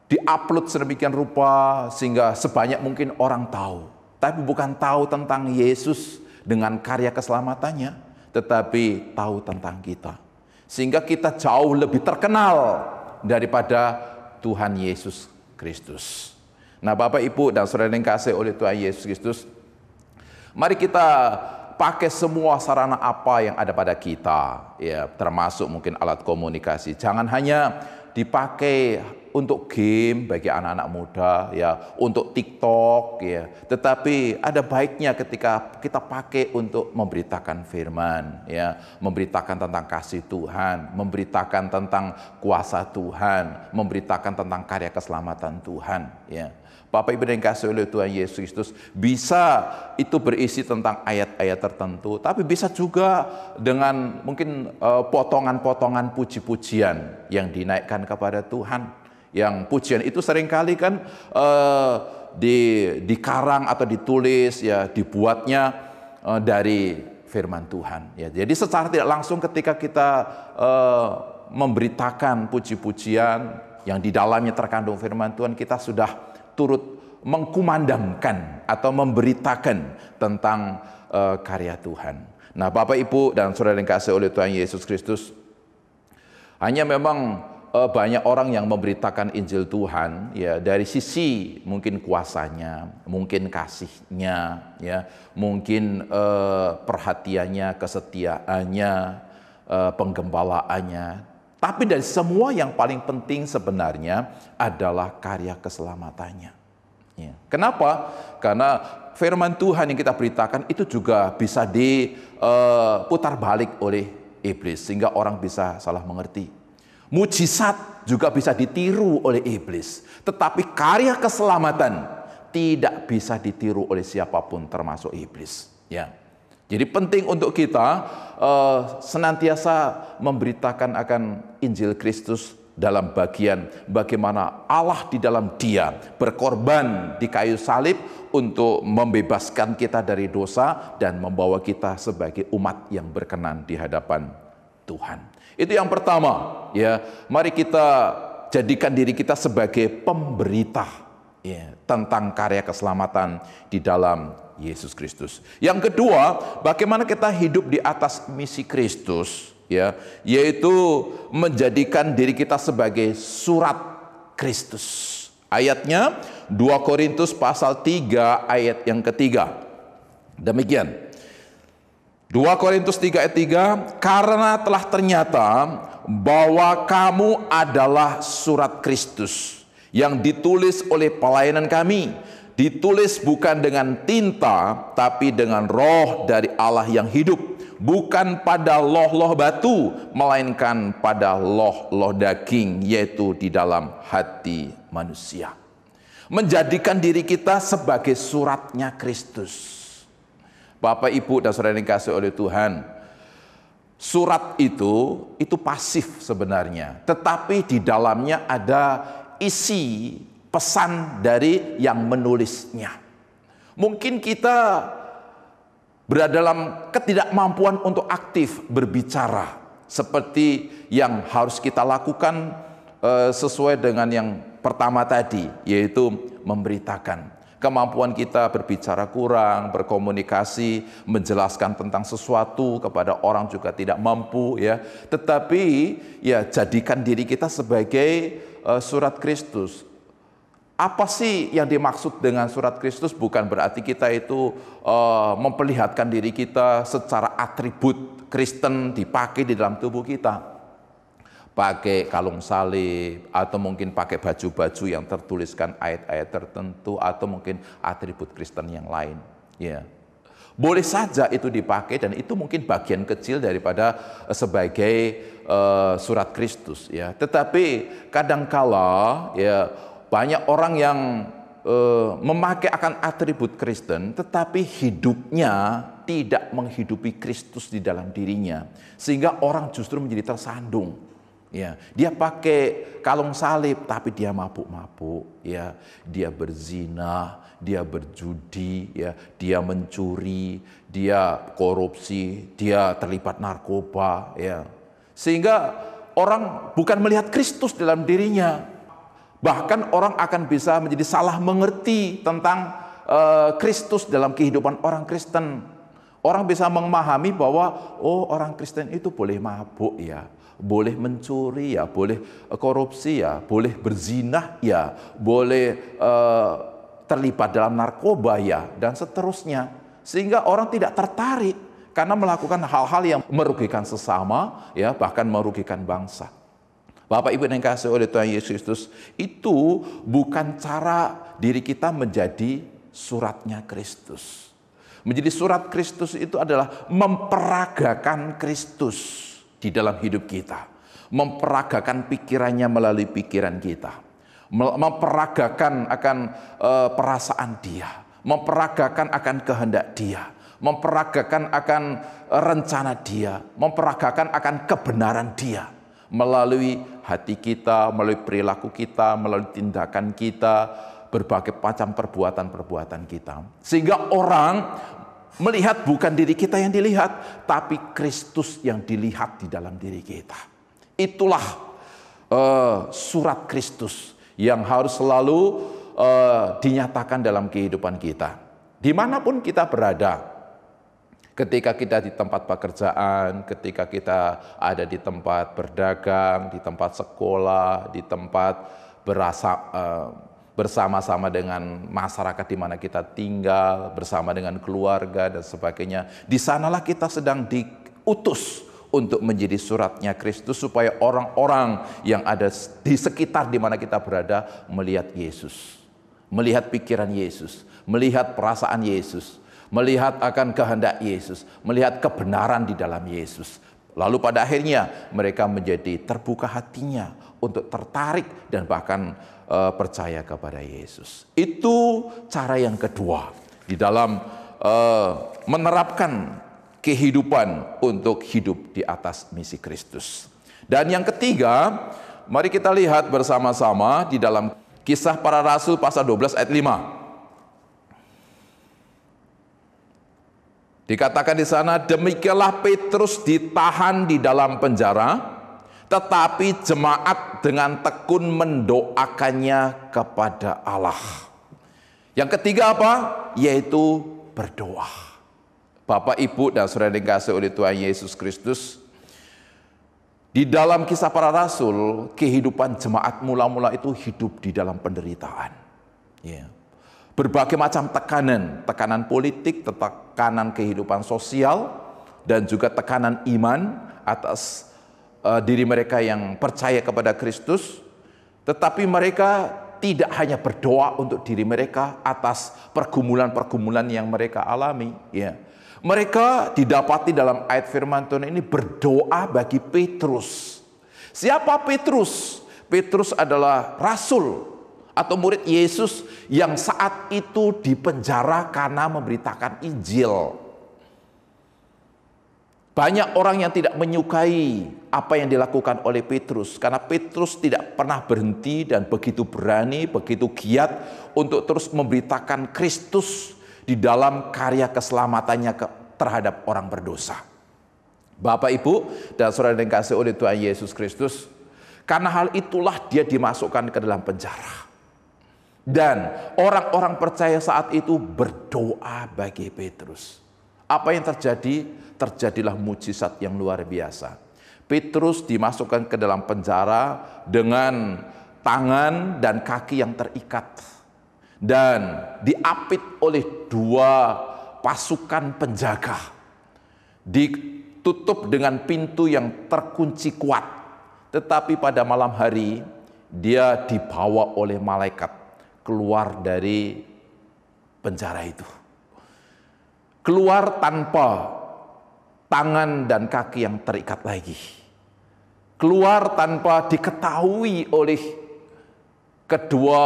diupload sedemikian rupa sehingga sebanyak mungkin orang tahu. Tapi bukan tahu tentang Yesus dengan karya keselamatannya, tetapi tahu tentang kita. Sehingga kita jauh lebih terkenal daripada Tuhan Yesus Kristus. Nah, Bapak, Ibu, dan saudara yang dikasihi oleh Tuhan Yesus Kristus, mari kita pakai semua sarana apa yang ada pada kita, ya, termasuk mungkin alat komunikasi. Jangan hanya dipakai untuk game bagi anak-anak muda, ya, untuk TikTok, ya. Tetapi ada baiknya ketika kita pakai untuk memberitakan firman, ya, memberitakan tentang kasih Tuhan, memberitakan tentang kuasa Tuhan, memberitakan tentang karya keselamatan Tuhan, ya. Bapak Ibu yang dikasihi oleh Tuhan Yesus Kristus, bisa itu berisi tentang ayat-ayat tertentu, tapi bisa juga dengan mungkin potongan-potongan puji-pujian yang dinaikkan kepada Tuhan. Yang pujian itu seringkali kan dikarang atau ditulis, ya, dibuatnya dari firman Tuhan. Ya, jadi secara tidak langsung ketika kita memberitakan puji-pujian yang di dalamnya terkandung firman Tuhan, kita sudah turut mengkumandangkan atau memberitakan tentang karya Tuhan. Nah, Bapak, Ibu, dan saudara yang dikasihi oleh Tuhan Yesus Kristus, hanya memang banyak orang yang memberitakan Injil Tuhan, ya, dari sisi mungkin kuasanya, mungkin kasihnya, ya, mungkin perhatiannya, kesetiaannya, penggembalaannya. Tapi dari semua yang paling penting sebenarnya adalah karya keselamatannya. Ya. Kenapa? Karena firman Tuhan yang kita beritakan itu juga bisa diputar balik oleh iblis sehingga orang bisa salah mengerti. Mujizat juga bisa ditiru oleh iblis, tetapi karya keselamatan tidak bisa ditiru oleh siapapun termasuk iblis. Ya. Jadi penting untuk kita senantiasa memberitakan akan Injil Kristus dalam bagian bagaimana Allah di dalam Dia berkorban di kayu salib untuk membebaskan kita dari dosa dan membawa kita sebagai umat yang berkenan di hadapan Tuhan. Itu yang pertama, ya. Mari kita jadikan diri kita sebagai pemberita, ya, tentang karya keselamatan di dalam Yesus Kristus. Yang kedua, bagaimana kita hidup di atas misi Kristus, ya, yaitu menjadikan diri kita sebagai surat Kristus. Ayatnya 2 Korintus pasal 3 ayat yang ketiga. Demikian. 2 Korintus 3 ayat 3, karena telah ternyata bahwa kamu adalah surat Kristus yang ditulis oleh pelayanan kami, ditulis bukan dengan tinta, tapi dengan roh dari Allah yang hidup, bukan pada loh-loh batu, melainkan pada loh-loh daging, yaitu di dalam hati manusia. Menjadikan diri kita sebagai suratnya Kristus. Bapak, Ibu, dan saudara yang dikasihi oleh Tuhan, surat itu pasif sebenarnya, tetapi di dalamnya ada isi pesan dari yang menulisnya. Mungkin kita berada dalam ketidakmampuan untuk aktif berbicara seperti yang harus kita lakukan sesuai dengan yang pertama tadi, yaitu memberitakan. kemampuan kita berbicara kurang, berkomunikasi, menjelaskan tentang sesuatu kepada orang juga tidak mampu ya. Tetapi ya jadikan diri kita sebagai surat Kristus. Apa sih yang dimaksud dengan surat Kristus? Bukan berarti kita itu memperlihatkan diri kita secara atribut Kristen dipakai di dalam tubuh kita. Pakai kalung salib, atau mungkin pakai baju-baju yang tertuliskan ayat-ayat tertentu, atau mungkin atribut Kristen yang lain. Ya, boleh saja itu dipakai, dan itu mungkin bagian kecil daripada sebagai surat Kristus. Ya, tetapi kadangkala ya banyak orang yang memakai akan atribut Kristen, tetapi hidupnya tidak menghidupi Kristus di dalam dirinya, sehingga orang justru menjadi tersandung. Ya, dia pakai kalung salib tapi dia mabuk-mabuk, ya. Dia berzina, dia berjudi, ya, dia mencuri, dia korupsi, dia terlibat narkoba, ya. Sehingga orang bukan melihat Kristus dalam dirinya. Bahkan orang akan bisa menjadi salah mengerti tentang Kristus dalam kehidupan orang Kristen. Orang bisa memahami bahwa oh, orang Kristen itu boleh mabuk, ya. Boleh mencuri ya, boleh korupsi ya, boleh berzina ya, boleh terlibat dalam narkoba ya, dan seterusnya. Sehingga orang tidak tertarik karena melakukan hal-hal yang merugikan sesama, ya, bahkan merugikan bangsa. Bapak Ibu yang dikasihi oleh Tuhan Yesus Kristus, itu bukan cara diri kita menjadi suratnya Kristus. Menjadi surat Kristus itu adalah memperagakan Kristus di dalam hidup kita, memperagakan pikirannya melalui pikiran kita, memperagakan akan perasaan dia, memperagakan akan kehendak dia, memperagakan akan rencana dia, memperagakan akan kebenaran dia, melalui hati kita, melalui perilaku kita, melalui tindakan kita, berbagai macam perbuatan-perbuatan kita. Sehingga orang melihat bukan diri kita yang dilihat, tapi Kristus yang dilihat di dalam diri kita. Itulah surat Kristus yang harus selalu dinyatakan dalam kehidupan kita. Dimanapun kita berada, ketika kita di tempat pekerjaan, ketika kita ada di tempat berdagang, di tempat sekolah, di tempat bersama-sama dengan masyarakat di mana kita tinggal, bersama dengan keluarga dan sebagainya. Di sanalah kita sedang diutus untuk menjadi suratnya Kristus, supaya orang-orang yang ada di sekitar di mana kita berada melihat Yesus, melihat pikiran Yesus, melihat perasaan Yesus, melihat akan kehendak Yesus, melihat kebenaran di dalam Yesus. Lalu pada akhirnya mereka menjadi terbuka hatinya untuk tertarik dan bahkan percaya kepada Yesus. Itu cara yang kedua di dalam menerapkan kehidupan untuk hidup di atas misi Kristus. Dan yang ketiga, mari kita lihat bersama-sama di dalam Kisah Para Rasul pasal 12 ayat 5. Dikatakan di sana, demikianlah Petrus ditahan di dalam penjara, tetapi jemaat dengan tekun mendoakannya kepada Allah. Yang ketiga apa? Yaitu berdoa. Bapak, Ibu, dan saudara yang dikasihi oleh Tuhan Yesus Kristus, di dalam Kisah Para Rasul, kehidupan jemaat mula-mula itu hidup di dalam penderitaan. Ya. Berbagai macam tekanan politik, tekanan kehidupan sosial, dan juga tekanan iman atas diri mereka yang percaya kepada Kristus. Tetapi mereka tidak hanya berdoa untuk diri mereka atas pergumulan-pergumulan yang mereka alami. Ya. Mereka didapati dalam ayat firman Tuhan ini berdoa bagi Petrus. Siapa Petrus? Petrus adalah rasul atau murid Yesus yang saat itu dipenjara karena memberitakan Injil. Banyak orang yang tidak menyukai apa yang dilakukan oleh Petrus, karena Petrus tidak pernah berhenti dan begitu berani, begitu giat untuk terus memberitakan Kristus di dalam karya keselamatannya terhadap orang berdosa. Bapak, Ibu, dan saudara yang dikasihi oleh Tuhan Yesus Kristus, karena hal itulah dia dimasukkan ke dalam penjara. Dan orang-orang percaya saat itu berdoa bagi Petrus. Apa yang terjadi? Terjadilah mujizat yang luar biasa. Petrus dimasukkan ke dalam penjara dengan tangan dan kaki yang terikat. Dan diapit oleh 2 pasukan penjaga. Ditutup dengan pintu yang terkunci kuat. Tetapi pada malam hari dia dibawa oleh malaikat keluar dari penjara itu. Keluar tanpa tangan dan kaki yang terikat lagi. Keluar tanpa diketahui oleh kedua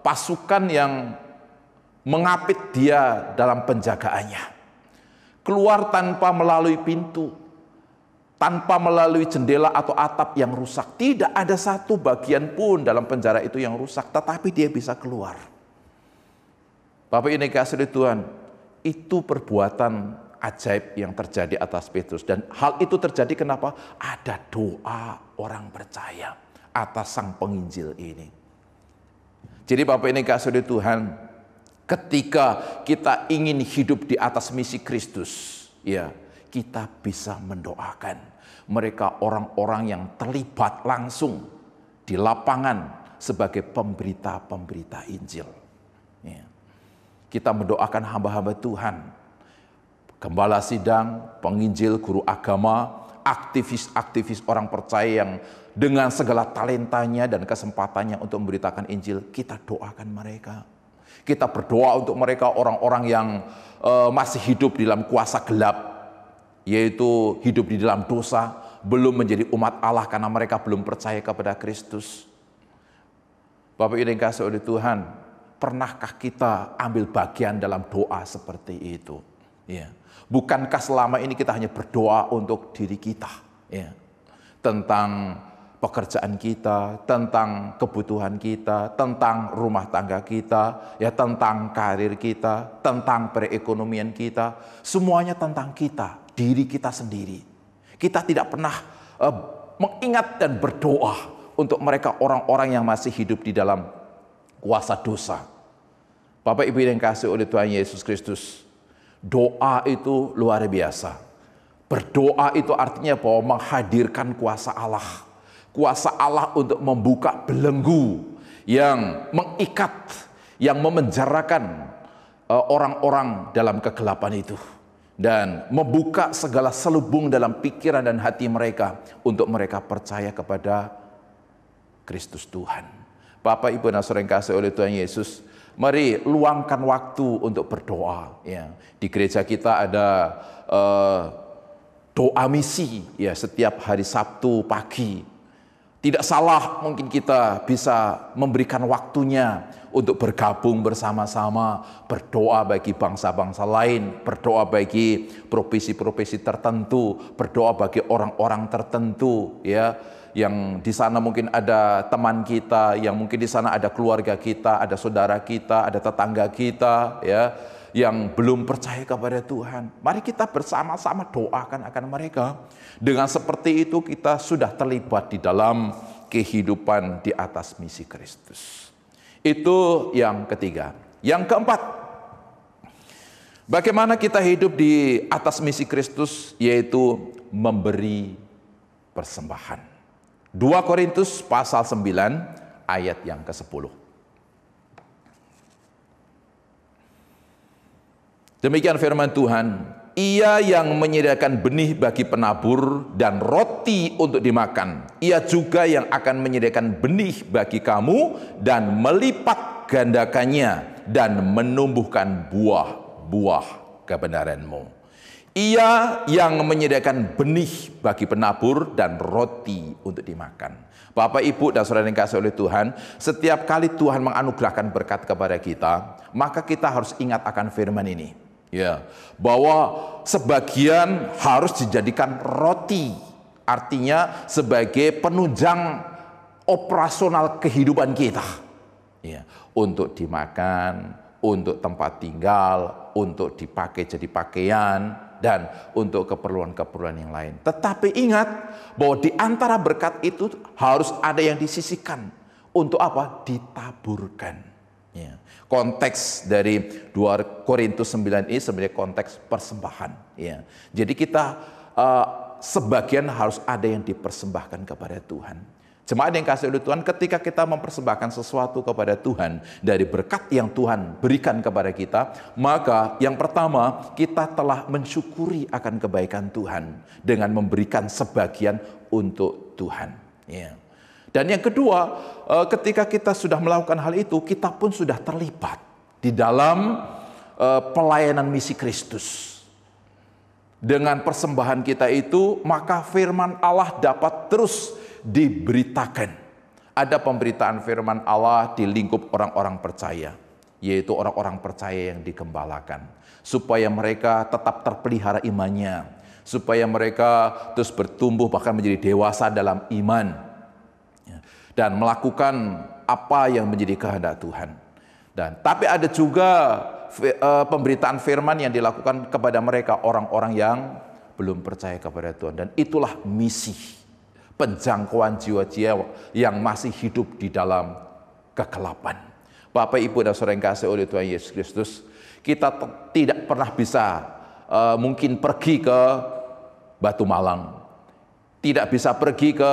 pasukan yang mengapit dia dalam penjagaannya. Keluar tanpa melalui pintu, tanpa melalui jendela atau atap yang rusak. Tidak ada satu bagian pun dalam penjara itu yang rusak, tetapi dia bisa keluar. Bapak ini kasih Tuhan, itu perbuatan ajaib yang terjadi atas Petrus. Dan hal itu terjadi kenapa? Ada doa orang percaya atas sang penginjil ini. Jadi Bapak ini kasih Tuhan, ketika kita ingin hidup di atas misi Kristus, ya, kita bisa mendoakan mereka orang-orang yang terlibat langsung di lapangan sebagai pemberita-pemberita Injil. Ya. Kita mendoakan hamba-hamba Tuhan, gembala sidang, penginjil, guru agama, aktivis-aktivis orang percaya yang dengan segala talentanya dan kesempatannya untuk memberitakan Injil, kita doakan mereka. Kita berdoa untuk mereka orang-orang yang masih hidup di dalam kuasa gelap, yaitu hidup di dalam dosa, belum menjadi umat Allah karena mereka belum percaya kepada Kristus. Bapak Ibu yang dikasihi oleh Tuhan, pernahkah kita ambil bagian dalam doa seperti itu? Ya. Bukankah selama ini kita hanya berdoa untuk diri kita, ya, tentang pekerjaan kita, tentang kebutuhan kita, tentang rumah tangga kita, ya, tentang karir kita, tentang perekonomian kita, semuanya tentang kita, diri kita sendiri. Kita tidak pernah mengingat dan berdoa untuk mereka orang-orang yang masih hidup di dalam kuasa dosa. Bapak Ibu yang kasih oleh Tuhan Yesus Kristus, doa itu luar biasa. Berdoa itu artinya bahwa menghadirkan kuasa Allah. Kuasa Allah untuk membuka belenggu yang mengikat, yang memenjarakan orang-orang dalam kegelapan itu. Dan membuka segala selubung dalam pikiran dan hati mereka untuk mereka percaya kepada Kristus Tuhan. Bapak Ibu dan saudara yang kasih oleh Tuhan Yesus, mari luangkan waktu untuk berdoa. Ya. Di gereja kita ada doa misi, ya, setiap hari Sabtu pagi. Tidak salah mungkin kita bisa memberikan waktunya untuk bergabung bersama-sama, berdoa bagi bangsa-bangsa lain, berdoa bagi profesi-profesi tertentu, berdoa bagi orang-orang tertentu, ya, yang di sana mungkin ada teman kita, yang mungkin di sana ada keluarga kita, ada saudara kita, ada tetangga kita, ya, yang belum percaya kepada Tuhan. Mari kita bersama-sama doakan akan mereka. Dengan seperti itu kita sudah terlibat di dalam kehidupan di atas misi Kristus. Itu yang ketiga. Yang keempat, bagaimana kita hidup di atas misi Kristus, yaitu memberi persembahan. 2 Korintus pasal 9 ayat yang ke-10. Demikian firman Tuhan, Ia yang menyediakan benih bagi penabur dan roti untuk dimakan, Ia juga yang akan menyediakan benih bagi kamu dan melipat gandakannya dan menumbuhkan buah-buah kebenaranmu. Ia yang menyediakan benih bagi penabur dan roti untuk dimakan. Bapak, Ibu, dan saudara yang dikasihi oleh Tuhan, setiap kali Tuhan menganugerahkan berkat kepada kita, maka kita harus ingat akan firman ini. Ya, bahwa sebagian harus dijadikan roti, artinya sebagai penunjang operasional kehidupan kita. Ya, untuk dimakan, untuk tempat tinggal, untuk dipakai jadi pakaian, dan untuk keperluan-keperluan yang lain. Tetapi ingat bahwa di antara berkat itu harus ada yang disisihkan. Untuk apa? Ditaburkan. Ya. Konteks dari 2 Korintus 9 ini sebenarnya konteks persembahan. Ya. Jadi kita sebagian harus ada yang dipersembahkan kepada Tuhan. Jemaat yang kasih oleh Tuhan, ketika kita mempersembahkan sesuatu kepada Tuhan dari berkat yang Tuhan berikan kepada kita, maka yang pertama kita telah mensyukuri akan kebaikan Tuhan dengan memberikan sebagian untuk Tuhan. Ya. Dan yang kedua, ketika kita sudah melakukan hal itu, kita pun sudah terlibat di dalam pelayanan misi Kristus. Dengan persembahan kita itu, maka firman Allah dapat terus diberitakan. Ada pemberitaan firman Allah di lingkup orang-orang percaya, yaitu orang-orang percaya yang digembalakan, supaya mereka tetap terpelihara imannya, supaya mereka terus bertumbuh bahkan menjadi dewasa dalam iman, dan melakukan apa yang menjadi kehendak Tuhan. Dan tapi ada juga pemberitaan firman yang dilakukan kepada mereka orang-orang yang belum percaya kepada Tuhan, dan itulah misi penjangkauan jiwa-jiwa yang masih hidup di dalam kegelapan. Bapak, Ibu, dan saudara yang kasih oleh Tuhan Yesus Kristus, kita tidak pernah bisa mungkin pergi ke Batu Malang, tidak bisa pergi ke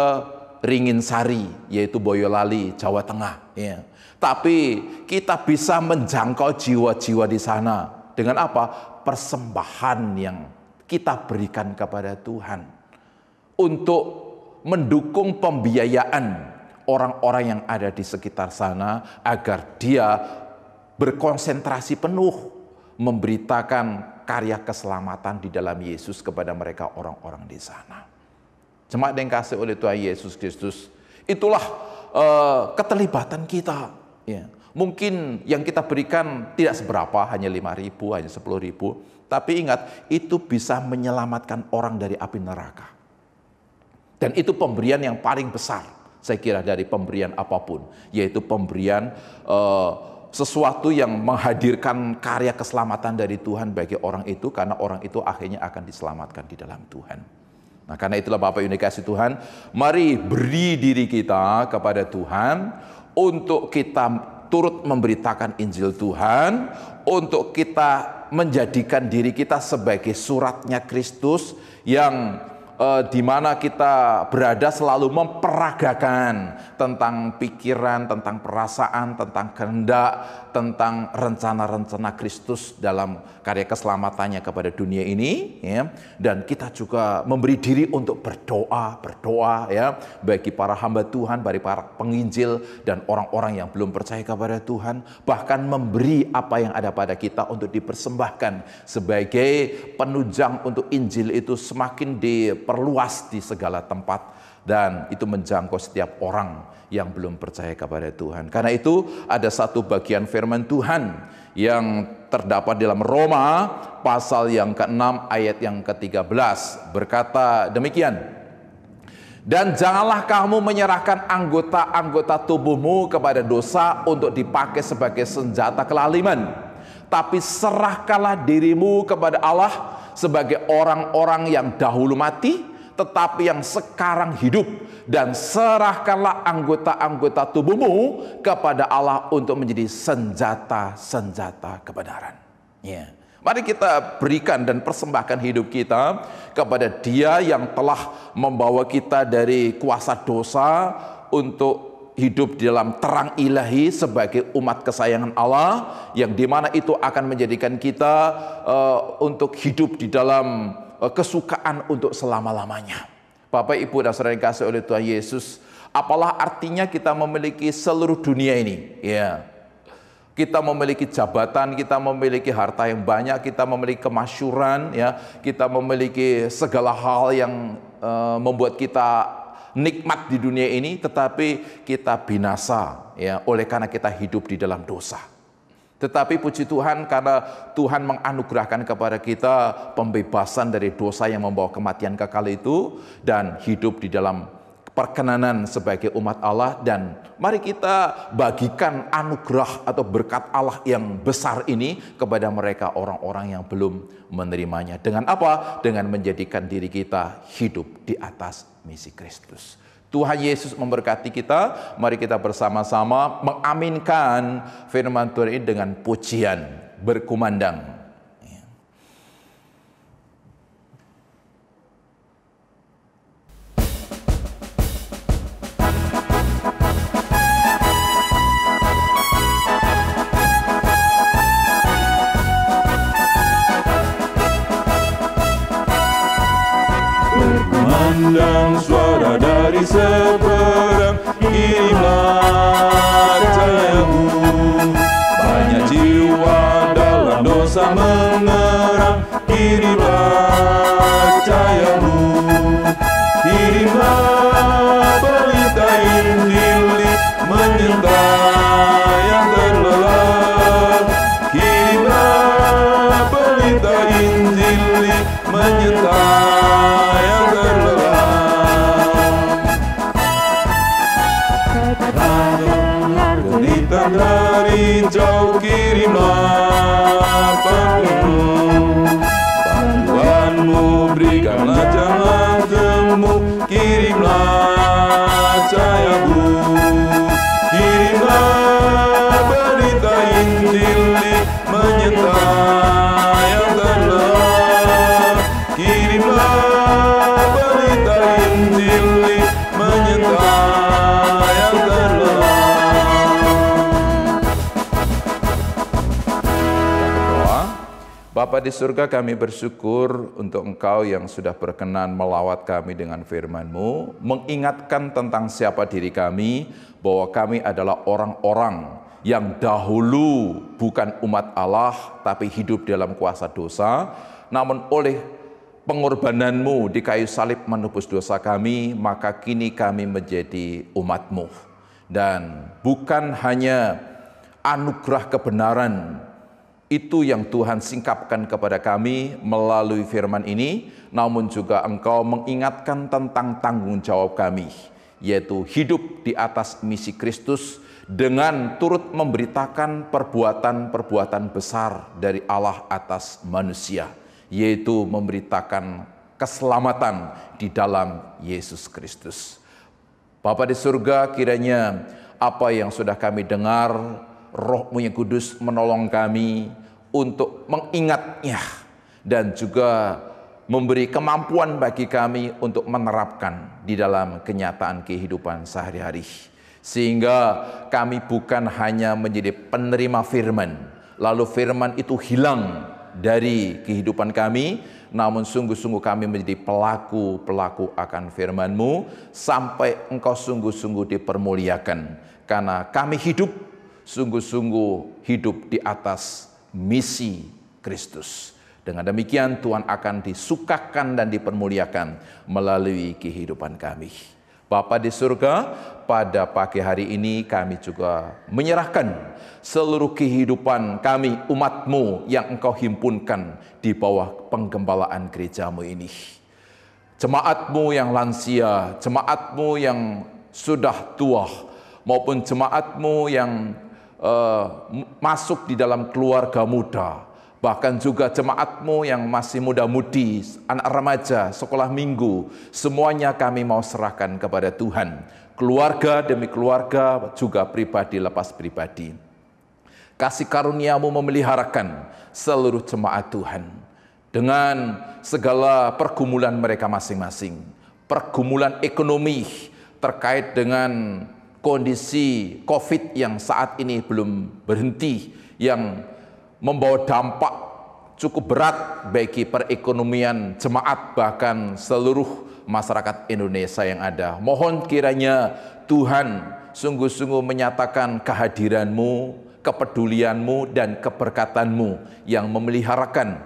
Ringinsari, yaitu Boyolali, Jawa Tengah. Ya. Tapi kita bisa menjangkau jiwa-jiwa di sana dengan apa? Persembahan yang kita berikan kepada Tuhan untuk mendukung pembiayaan orang-orang yang ada di sekitar sana agar dia berkonsentrasi penuh memberitakan karya keselamatan di dalam Yesus kepada mereka orang-orang di sana. Jemaat yang kasih oleh Tuhan Yesus Kristus, itulah keterlibatan kita. Ya. Mungkin yang kita berikan tidak seberapa, hanya 5.000, hanya 10.000, tapi ingat, itu bisa menyelamatkan orang dari api neraka. Dan itu pemberian yang paling besar, saya kira, dari pemberian apapun, yaitu pemberian sesuatu yang menghadirkan karya keselamatan dari Tuhan bagi orang itu, karena orang itu akhirnya akan diselamatkan di dalam Tuhan. Nah, karena itulah Bapak Ibu dikasih Tuhan, mari beri diri kita kepada Tuhan untuk kita turut memberitakan Injil Tuhan, untuk kita menjadikan diri kita sebagai suratnya Kristus yang di mana kita berada selalu memperagakan tentang pikiran, tentang perasaan, tentang kehendak, tentang rencana-rencana Kristus dalam karya keselamatannya kepada dunia ini, ya. Dan kita juga memberi diri untuk berdoa ya, bagi para hamba Tuhan, bagi para penginjil dan orang-orang yang belum percaya kepada Tuhan, bahkan memberi apa yang ada pada kita untuk dipersembahkan sebagai penunjang untuk Injil itu semakin diperluas di segala tempat, dan itu menjangkau setiap orang yang belum percaya kepada Tuhan. Karena itu ada satu bagian firman Tuhan yang terdapat dalam Roma pasal yang ke-6 ayat yang ke-13, berkata demikian: dan janganlah kamu menyerahkan anggota-anggota tubuhmu kepada dosa untuk dipakai sebagai senjata kelaliman, tapi serahkanlah dirimu kepada Allah sebagai orang-orang yang dahulu mati, tetapi yang sekarang hidup, dan serahkanlah anggota-anggota tubuhmu kepada Allah untuk menjadi senjata-senjata kebenaran. Ya. Mari kita berikan dan persembahkan hidup kita kepada Dia yang telah membawa kita dari kuasa dosa untuk hidup di dalam terang ilahi sebagai umat kesayangan Allah, yang dimana itu akan menjadikan kita untuk hidup di dalam kesukaan untuk selama-lamanya. Bapak, Ibu, dan saudara yang kasih oleh Tuhan Yesus, apalah artinya kita memiliki seluruh dunia ini? Ya, kita memiliki jabatan, kita memiliki harta yang banyak, kita memiliki kemasyhuran, ya, kita memiliki segala hal yang membuat kita nikmat di dunia ini, tetapi kita binasa, ya, oleh karena kita hidup di dalam dosa. Tetapi puji Tuhan, karena Tuhan menganugerahkan kepada kita pembebasan dari dosa yang membawa kematian kekal itu, dan hidup di dalam perkenanan sebagai umat Allah. Dan mari kita bagikan anugerah atau berkat Allah yang besar ini kepada mereka orang-orang yang belum menerimanya. Dengan apa? Dengan menjadikan diri kita hidup di atas misi Kristus. Tuhan Yesus memberkati kita. Mari kita bersama-sama mengaminkan firman Tuhan ini dengan pujian berkumandang. Berkumandang suara dari seberang, kirimlah cahayamu. Banyak jiwa dalam dosa mengerang, kirimlah cahayamu. Kirimlah berita Injil menyertai yang terlelah. Kirimlah berita Injil menyertai yang terlelah. Derita dari jauh kirimlah bantuanmu. Bantuanmu berikanlah jangan temu, kirimlah cahayamu. Kirimlah berita Injil menyertai yang terlelah. Kirimlah berita Injil menyertai yang terlelah. Bapa di surga, kami bersyukur untuk Engkau yang sudah berkenan melawat kami dengan firman-Mu, mengingatkan tentang siapa diri kami, bahwa kami adalah orang-orang yang dahulu bukan umat Allah, tapi hidup dalam kuasa dosa, namun oleh pengorbanan-Mu di kayu salib menebus dosa kami, maka kini kami menjadi umat-Mu. Dan bukan hanya anugerah kebenaran itu yang Tuhan singkapkan kepada kami melalui firman ini, namun juga Engkau mengingatkan tentang tanggung jawab kami, yaitu hidup di atas misi Kristus dengan turut memberitakan perbuatan-perbuatan besar dari Allah atas manusia, yaitu memberitakan keselamatan di dalam Yesus Kristus. Bapa di surga, kiranya apa yang sudah kami dengar, Roh-Mu yang kudus menolong kami untuk mengingatnya dan juga memberi kemampuan bagi kami untuk menerapkan di dalam kenyataan kehidupan sehari-hari. Sehingga kami bukan hanya menjadi penerima firman, lalu firman itu hilang dari kehidupan kami, namun sungguh-sungguh kami menjadi pelaku-pelaku akan firman-Mu sampai Engkau sungguh-sungguh dipermuliakan. Karena kami hidup sungguh-sungguh hidup di atas misi Kristus. Dengan demikian Tuhan akan disukakan dan dipermuliakan melalui kehidupan kami. Bapa di surga, pada pagi hari ini kami juga menyerahkan seluruh kehidupan kami, umat-Mu yang Engkau himpunkan di bawah penggembalaan gereja-Mu ini. Jemaat-Mu yang lansia, jemaat-Mu yang sudah tua, maupun jemaat-Mu yang masuk di dalam keluarga muda, bahkan juga jemaat-Mu yang masih muda-mudi, anak remaja, sekolah minggu, semuanya kami mau serahkan kepada Tuhan. Keluarga demi keluarga, juga pribadi lepas pribadi. Kasih karunia-Mu memeliharakan seluruh jemaat Tuhan dengan segala pergumulan mereka masing-masing. Pergumulan ekonomi terkait dengan kondisi COVID yang saat ini belum berhenti, yang membawa dampak cukup berat bagi perekonomian jemaat bahkan seluruh masyarakat Indonesia yang ada. Mohon kiranya Tuhan sungguh-sungguh menyatakan kehadiran-Mu, kepedulian-Mu, dan keberkatan-Mu yang memeliharakan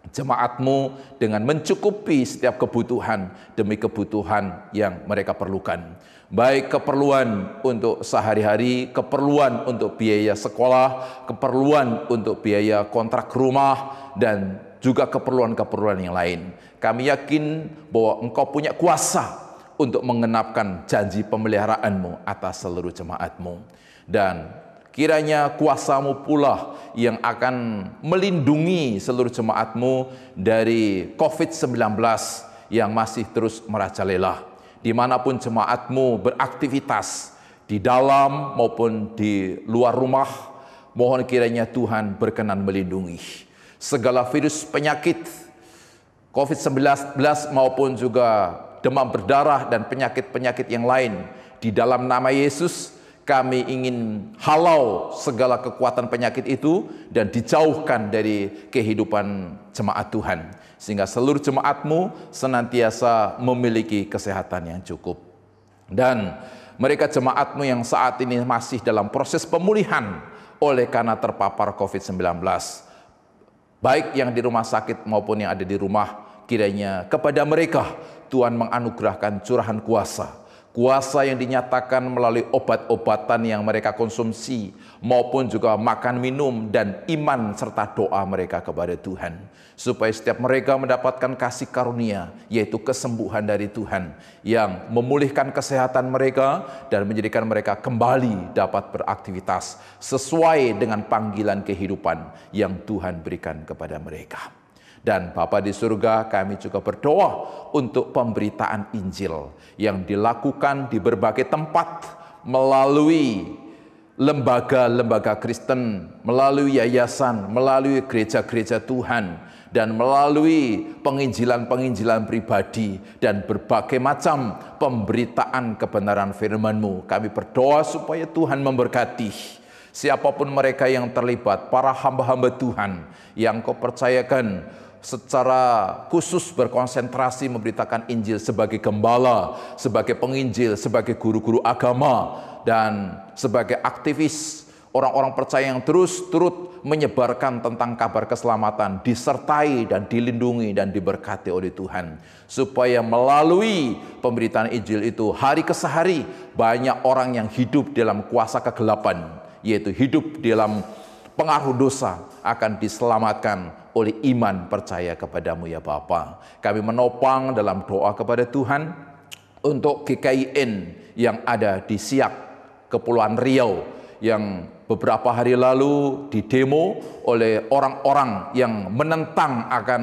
jemaat-Mu dengan mencukupi setiap kebutuhan demi kebutuhan yang mereka perlukan. Baik keperluan untuk sehari-hari, keperluan untuk biaya sekolah, keperluan untuk biaya kontrak rumah, dan juga keperluan-keperluan yang lain. Kami yakin bahwa Engkau punya kuasa untuk mengenapkan janji pemeliharaan-Mu atas seluruh jemaat-Mu. Dan kiranya kuasa-Mu pula yang akan melindungi seluruh jemaat-Mu dari COVID-19 yang masih terus merajalela. dimanapun jemaatmu beraktivitas, di dalam maupun di luar rumah, mohon kiranya Tuhan berkenan melindungi segala virus penyakit COVID-19 maupun juga demam berdarah dan penyakit-penyakit yang lain. Di dalam nama Yesus, kami ingin halau segala kekuatan penyakit itu dan dijauhkan dari kehidupan jemaat Tuhan. Sehingga seluruh jemaatmu senantiasa memiliki kesehatan yang cukup. Dan mereka jemaatmu yang saat ini masih dalam proses pemulihan oleh karena terpapar COVID-19. Baik yang di rumah sakit maupun yang ada di rumah, kiranya kepada mereka Tuhan menganugerahkan curahan kuasa. Kuasa yang dinyatakan melalui obat-obatan yang mereka konsumsi, maupun juga makan minum dan iman serta doa mereka kepada Tuhan. Supaya setiap mereka mendapatkan kasih karunia, yaitu kesembuhan dari Tuhan, yang memulihkan kesehatan mereka dan menjadikan mereka kembali dapat beraktivitas sesuai dengan panggilan kehidupan yang Tuhan berikan kepada mereka. Dan Bapa di surga, kami juga berdoa untuk pemberitaan Injil yang dilakukan di berbagai tempat melalui lembaga-lembaga Kristen, melalui yayasan, melalui gereja-gereja Tuhan, dan melalui penginjilan-penginjilan pribadi dan berbagai macam pemberitaan kebenaran firman-Mu. Kami berdoa supaya Tuhan memberkati siapapun mereka yang terlibat, para hamba-hamba Tuhan yang Kau percayakan secara khusus berkonsentrasi memberitakan Injil sebagai gembala, sebagai penginjil, sebagai guru-guru agama, dan sebagai aktivis orang-orang percaya yang terus turut menyebarkan tentang kabar keselamatan, disertai dan dilindungi dan diberkati oleh Tuhan. Supaya melalui pemberitaan Injil itu hari ke hari banyak orang yang hidup dalam kuasa kegelapan, yaitu hidup dalam pengaruh dosa, akan diselamatkan oleh iman percaya kepadamu ya Bapa. Kami menopang dalam doa kepada Tuhan untuk GKIN yang ada di Siak, Kepulauan Riau, yang beberapa hari lalu didemo oleh orang-orang yang menentang akan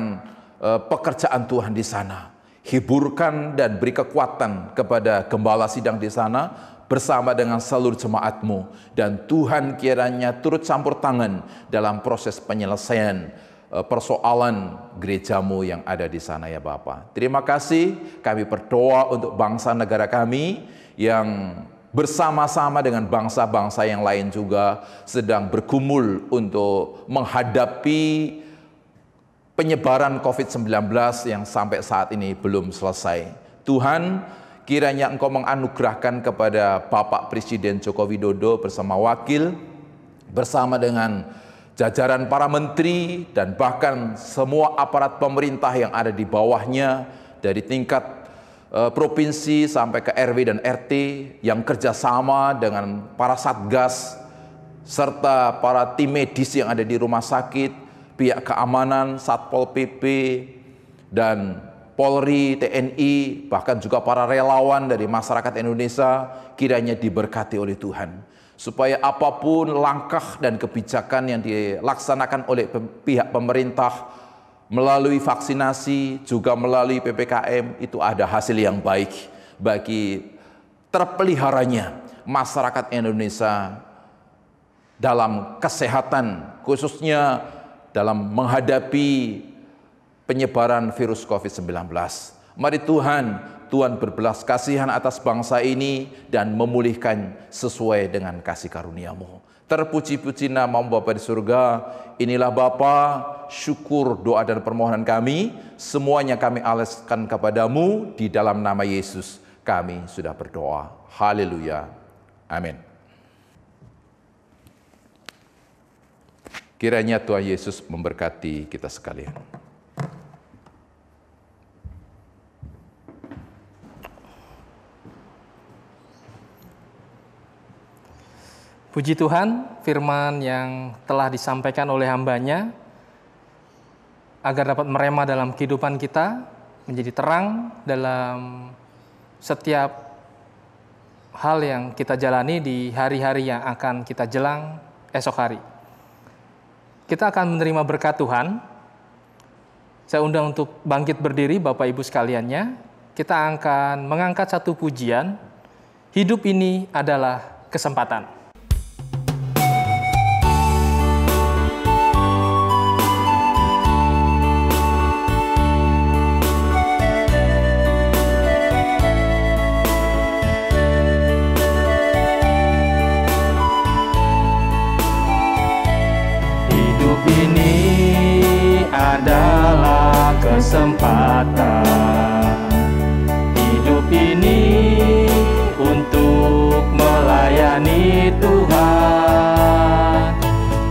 pekerjaan Tuhan di sana. Hiburkan dan beri kekuatan kepada gembala sidang di sana bersama dengan seluruh jemaatmu, dan Tuhan kiranya turut campur tangan dalam proses penyelesaian persoalan gerejamu yang ada di sana ya Bapa. Terima kasih, kami berdoa untuk bangsa negara kami yang bersama-sama dengan bangsa-bangsa yang lain juga sedang bergumul untuk menghadapi penyebaran COVID-19 yang sampai saat ini belum selesai. Tuhan, kiranya Engkau menganugerahkan kepada Bapak Presiden Joko Widodo bersama wakil, bersama dengan jajaran para menteri dan bahkan semua aparat pemerintah yang ada di bawahnya, dari tingkat provinsi sampai ke RW dan RT, yang kerjasama dengan para satgas serta para tim medis yang ada di rumah sakit, pihak keamanan, Satpol PP dan Polri, TNI, bahkan juga para relawan dari masyarakat Indonesia, kiranya diberkati oleh Tuhan. Supaya apapun langkah dan kebijakan yang dilaksanakan oleh pihak pemerintah, melalui vaksinasi, juga melalui PPKM, itu ada hasil yang baik bagi terpeliharanya masyarakat Indonesia dalam kesehatan, khususnya dalam menghadapi penyebaran virus COVID-19. Mari Tuhan berbelas kasihan atas bangsa ini dan memulihkan sesuai dengan kasih karunia-Mu. Terpuji-puji nama-Mu Bapa di surga. Inilah Bapa, syukur, doa dan permohonan kami. Semuanya kami alaskan kepadamu di dalam nama Yesus. Kami sudah berdoa. Haleluya. Amin. Kiranya Tuhan Yesus memberkati kita sekalian. Puji Tuhan, firman yang telah disampaikan oleh hamba-Nya agar dapat merema dalam kehidupan kita, menjadi terang dalam setiap hal yang kita jalani di hari-hari yang akan kita jelang esok hari. Kita akan menerima berkat Tuhan. Saya undang untuk bangkit berdiri Bapak Ibu sekaliannya. kita akan mengangkat satu pujian, Hidup Ini Adalah Kesempatan. Hidup ini adalah kesempatan. Hidup ini untuk melayani Tuhan.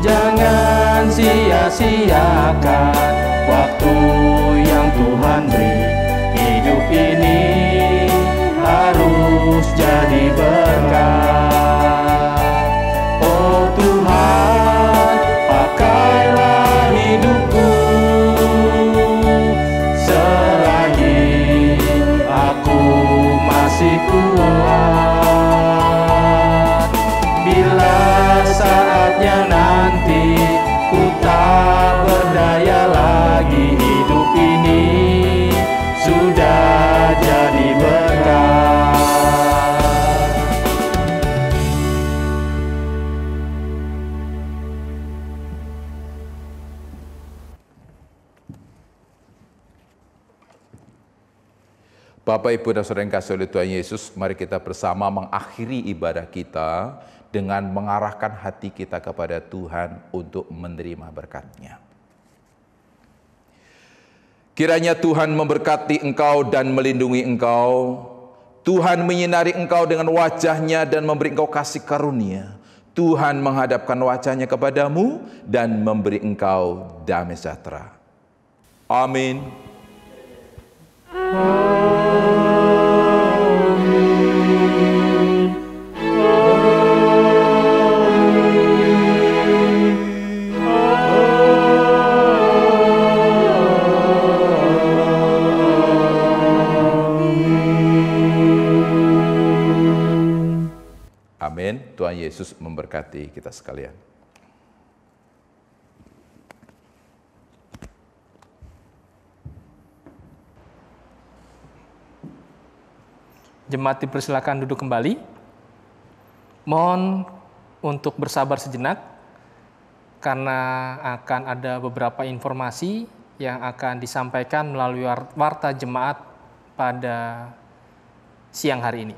Jangan sia-siakan waktu yang Tuhan beri. Hidup ini harus jadi berkat. Oh Tuhan, pakailah hidupku selagi aku masih kuat. Bila saatnya nanti ku tak berdaya lagi, hidup ini sudah jadi berkat. Bapak, Ibu, dan Saudara yang kasih oleh Tuhan Yesus, mari kita bersama mengakhiri ibadah kita dengan mengarahkan hati kita kepada Tuhan untuk menerima berkat-Nya. Kiranya Tuhan memberkati engkau dan melindungi engkau. Tuhan menyinari engkau dengan wajah-Nya dan memberi engkau kasih karunia. Tuhan menghadapkan wajah-Nya kepadamu dan memberi engkau damai sejahtera. Amin. Amin. Tuhan Yesus memberkati kita sekalian. Jemaat dipersilakan duduk kembali. Mohon untuk bersabar sejenak karena akan ada beberapa informasi yang akan disampaikan melalui warta jemaat pada siang hari ini.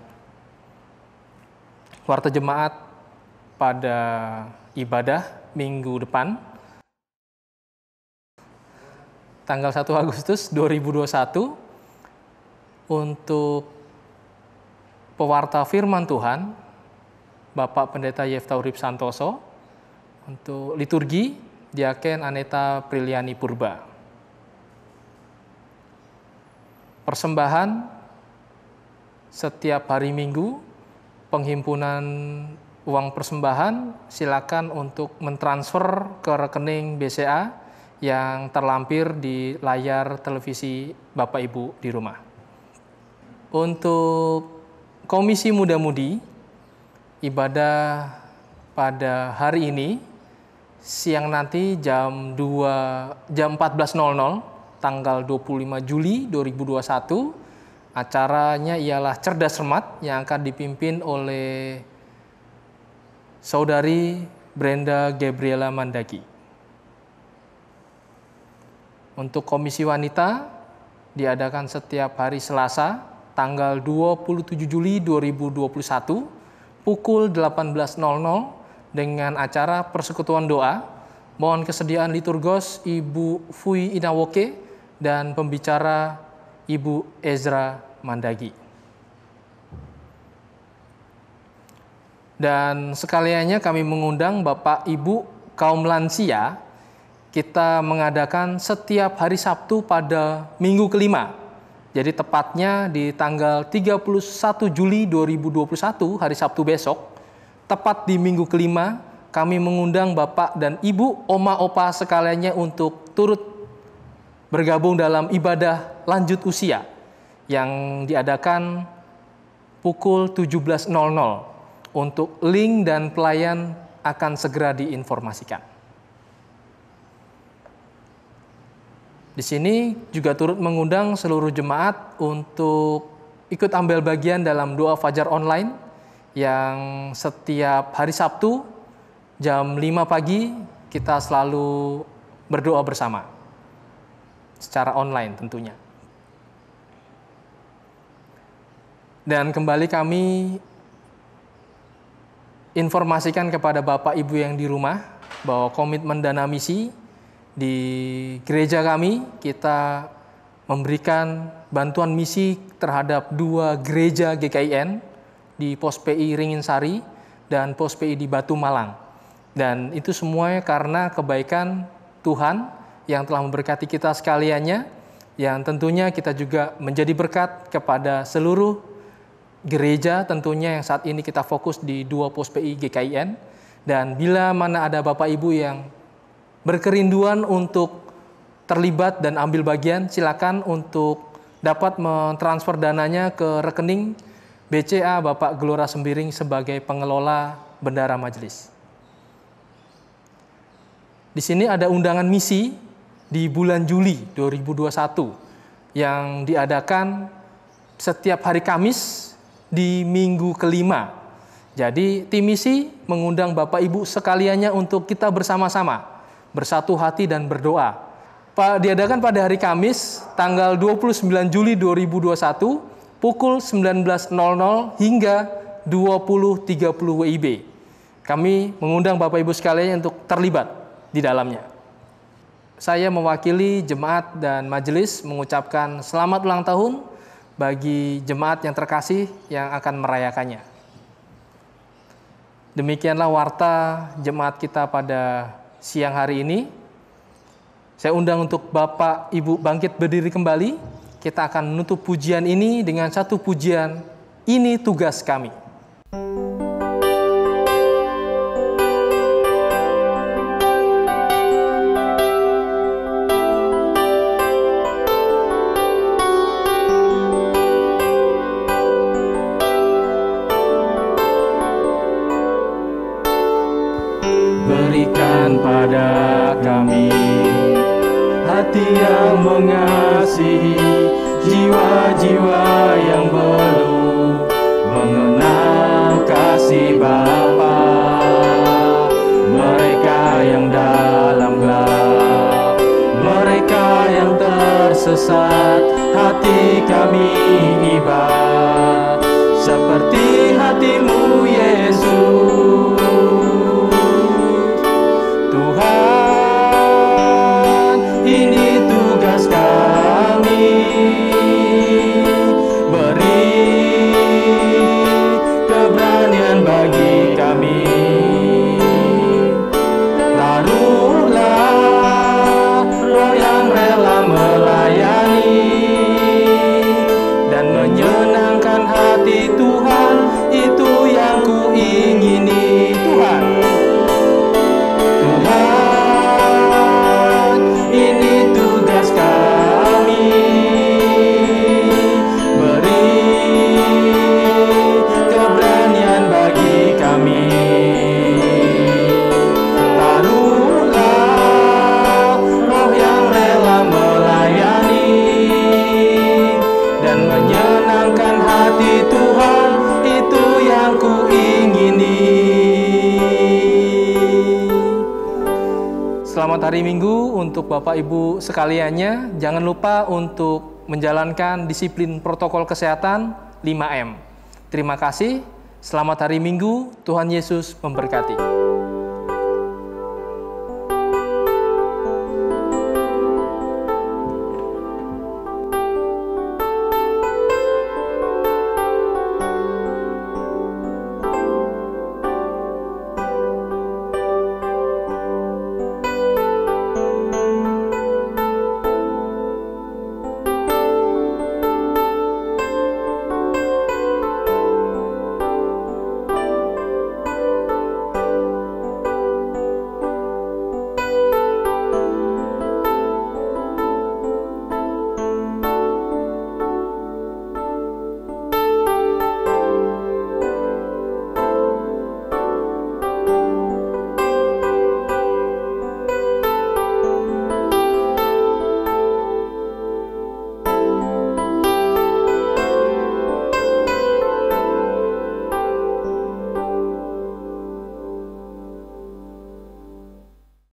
Warta jemaat pada ibadah minggu depan, tanggal 1 Agustus 2021, untuk pewarta firman Tuhan, Bapak Pendeta Yefta Urip Santoso. Untuk liturgi, Diaken Aneta Priliani Purba. Persembahan setiap hari Minggu, penghimpunan uang persembahan silakan untuk mentransfer ke rekening BCA yang terlampir di layar televisi Bapak Ibu di rumah. Untuk Komisi Muda-Mudi, ibadah pada hari ini siang nanti jam 14.00 tanggal 25 Juli 2021. Acaranya ialah Cerdas Cermat yang akan dipimpin oleh Saudari Brenda Gabriela Mandagi. Untuk Komisi Wanita diadakan setiap hari Selasa tanggal 27 Juli 2021 pukul 18.00 dengan acara persekutuan doa. Mohon kesediaan liturgos Ibu Fui Inawoke dan pembicara Ibu Ezra Mandagi. Dan sekaliannya kami mengundang Bapak Ibu kaum lansia. Kita mengadakan setiap hari Sabtu pada minggu kelima. Jadi tepatnya di tanggal 31 Juli 2021, hari Sabtu besok, tepat di minggu kelima, kami mengundang Bapak dan Ibu, Oma Opa sekaliannya untuk turut bergabung dalam ibadah lanjut usia yang diadakan pukul 17.00. Untuk link dan pelayan akan segera diinformasikan. Di sini juga turut mengundang seluruh jemaat untuk ikut ambil bagian dalam doa fajar online yang setiap hari Sabtu jam 5 pagi kita selalu berdoa bersama secara online tentunya. Dan kembali kami informasikan kepada Bapak Ibu yang di rumah bahwa komitmen dana misi di gereja kami, kita memberikan bantuan misi terhadap 2 gereja GKIN di Pos PI Ringinsari dan Pos PI di Batu Malang. Dan itu semuanya karena kebaikan Tuhan yang telah memberkati kita sekaliannya, yang tentunya kita juga menjadi berkat kepada seluruh gereja tentunya yang saat ini kita fokus di 2 Pos PI GKIN. Dan bila mana ada Bapak Ibu yang berkerinduan untuk terlibat dan ambil bagian, silakan untuk dapat mentransfer dananya ke rekening BCA Bapak Gelora Sembiring sebagai pengelola bendara majelis. Di sini ada undangan misi di bulan Juli 2021 yang diadakan setiap hari Kamis di minggu kelima. Jadi tim misi mengundang Bapak Ibu sekaliannya untuk kita bersama-sama bersatu hati dan berdoa. Diadakan pada hari Kamis, tanggal 29 Juli 2021, pukul 19.00 hingga 20.30 WIB. Kami mengundang Bapak Ibu sekalian untuk terlibat di dalamnya. Saya mewakili jemaat dan majelis mengucapkan selamat ulang tahun bagi jemaat yang terkasih yang akan merayakannya. Demikianlah warta jemaat kita pada siang hari ini. Saya undang untuk Bapak Ibu bangkit berdiri kembali. Kita akan menutup pujian ini dengan satu pujian, "Ini Tugas Kami". Berikan pada kami hati yang mengasihi jiwa-jiwa yang belum mengenal kasih Bapa. Mereka yang dalam gelap, mereka yang tersesat, hati kami iba seperti hatimu Yesus. Tuhan, ini tugas kami, beri keberanian bagi kami, taruhlah roh yang rela melayani dan menyenangkan hati Tuhan, itu yang kuingini. Tuhan, ini tugas kami, beri keberanian bagi kami, taruhlah roh yang rela melayani dan menyenangkan hati Tuhan, itu yang kuingini. Selamat hari Minggu untuk Bapak Ibu sekaliannya. Jangan lupa untuk menjalankan disiplin protokol kesehatan 5M. Terima kasih. Selamat hari Minggu. Tuhan Yesus memberkati.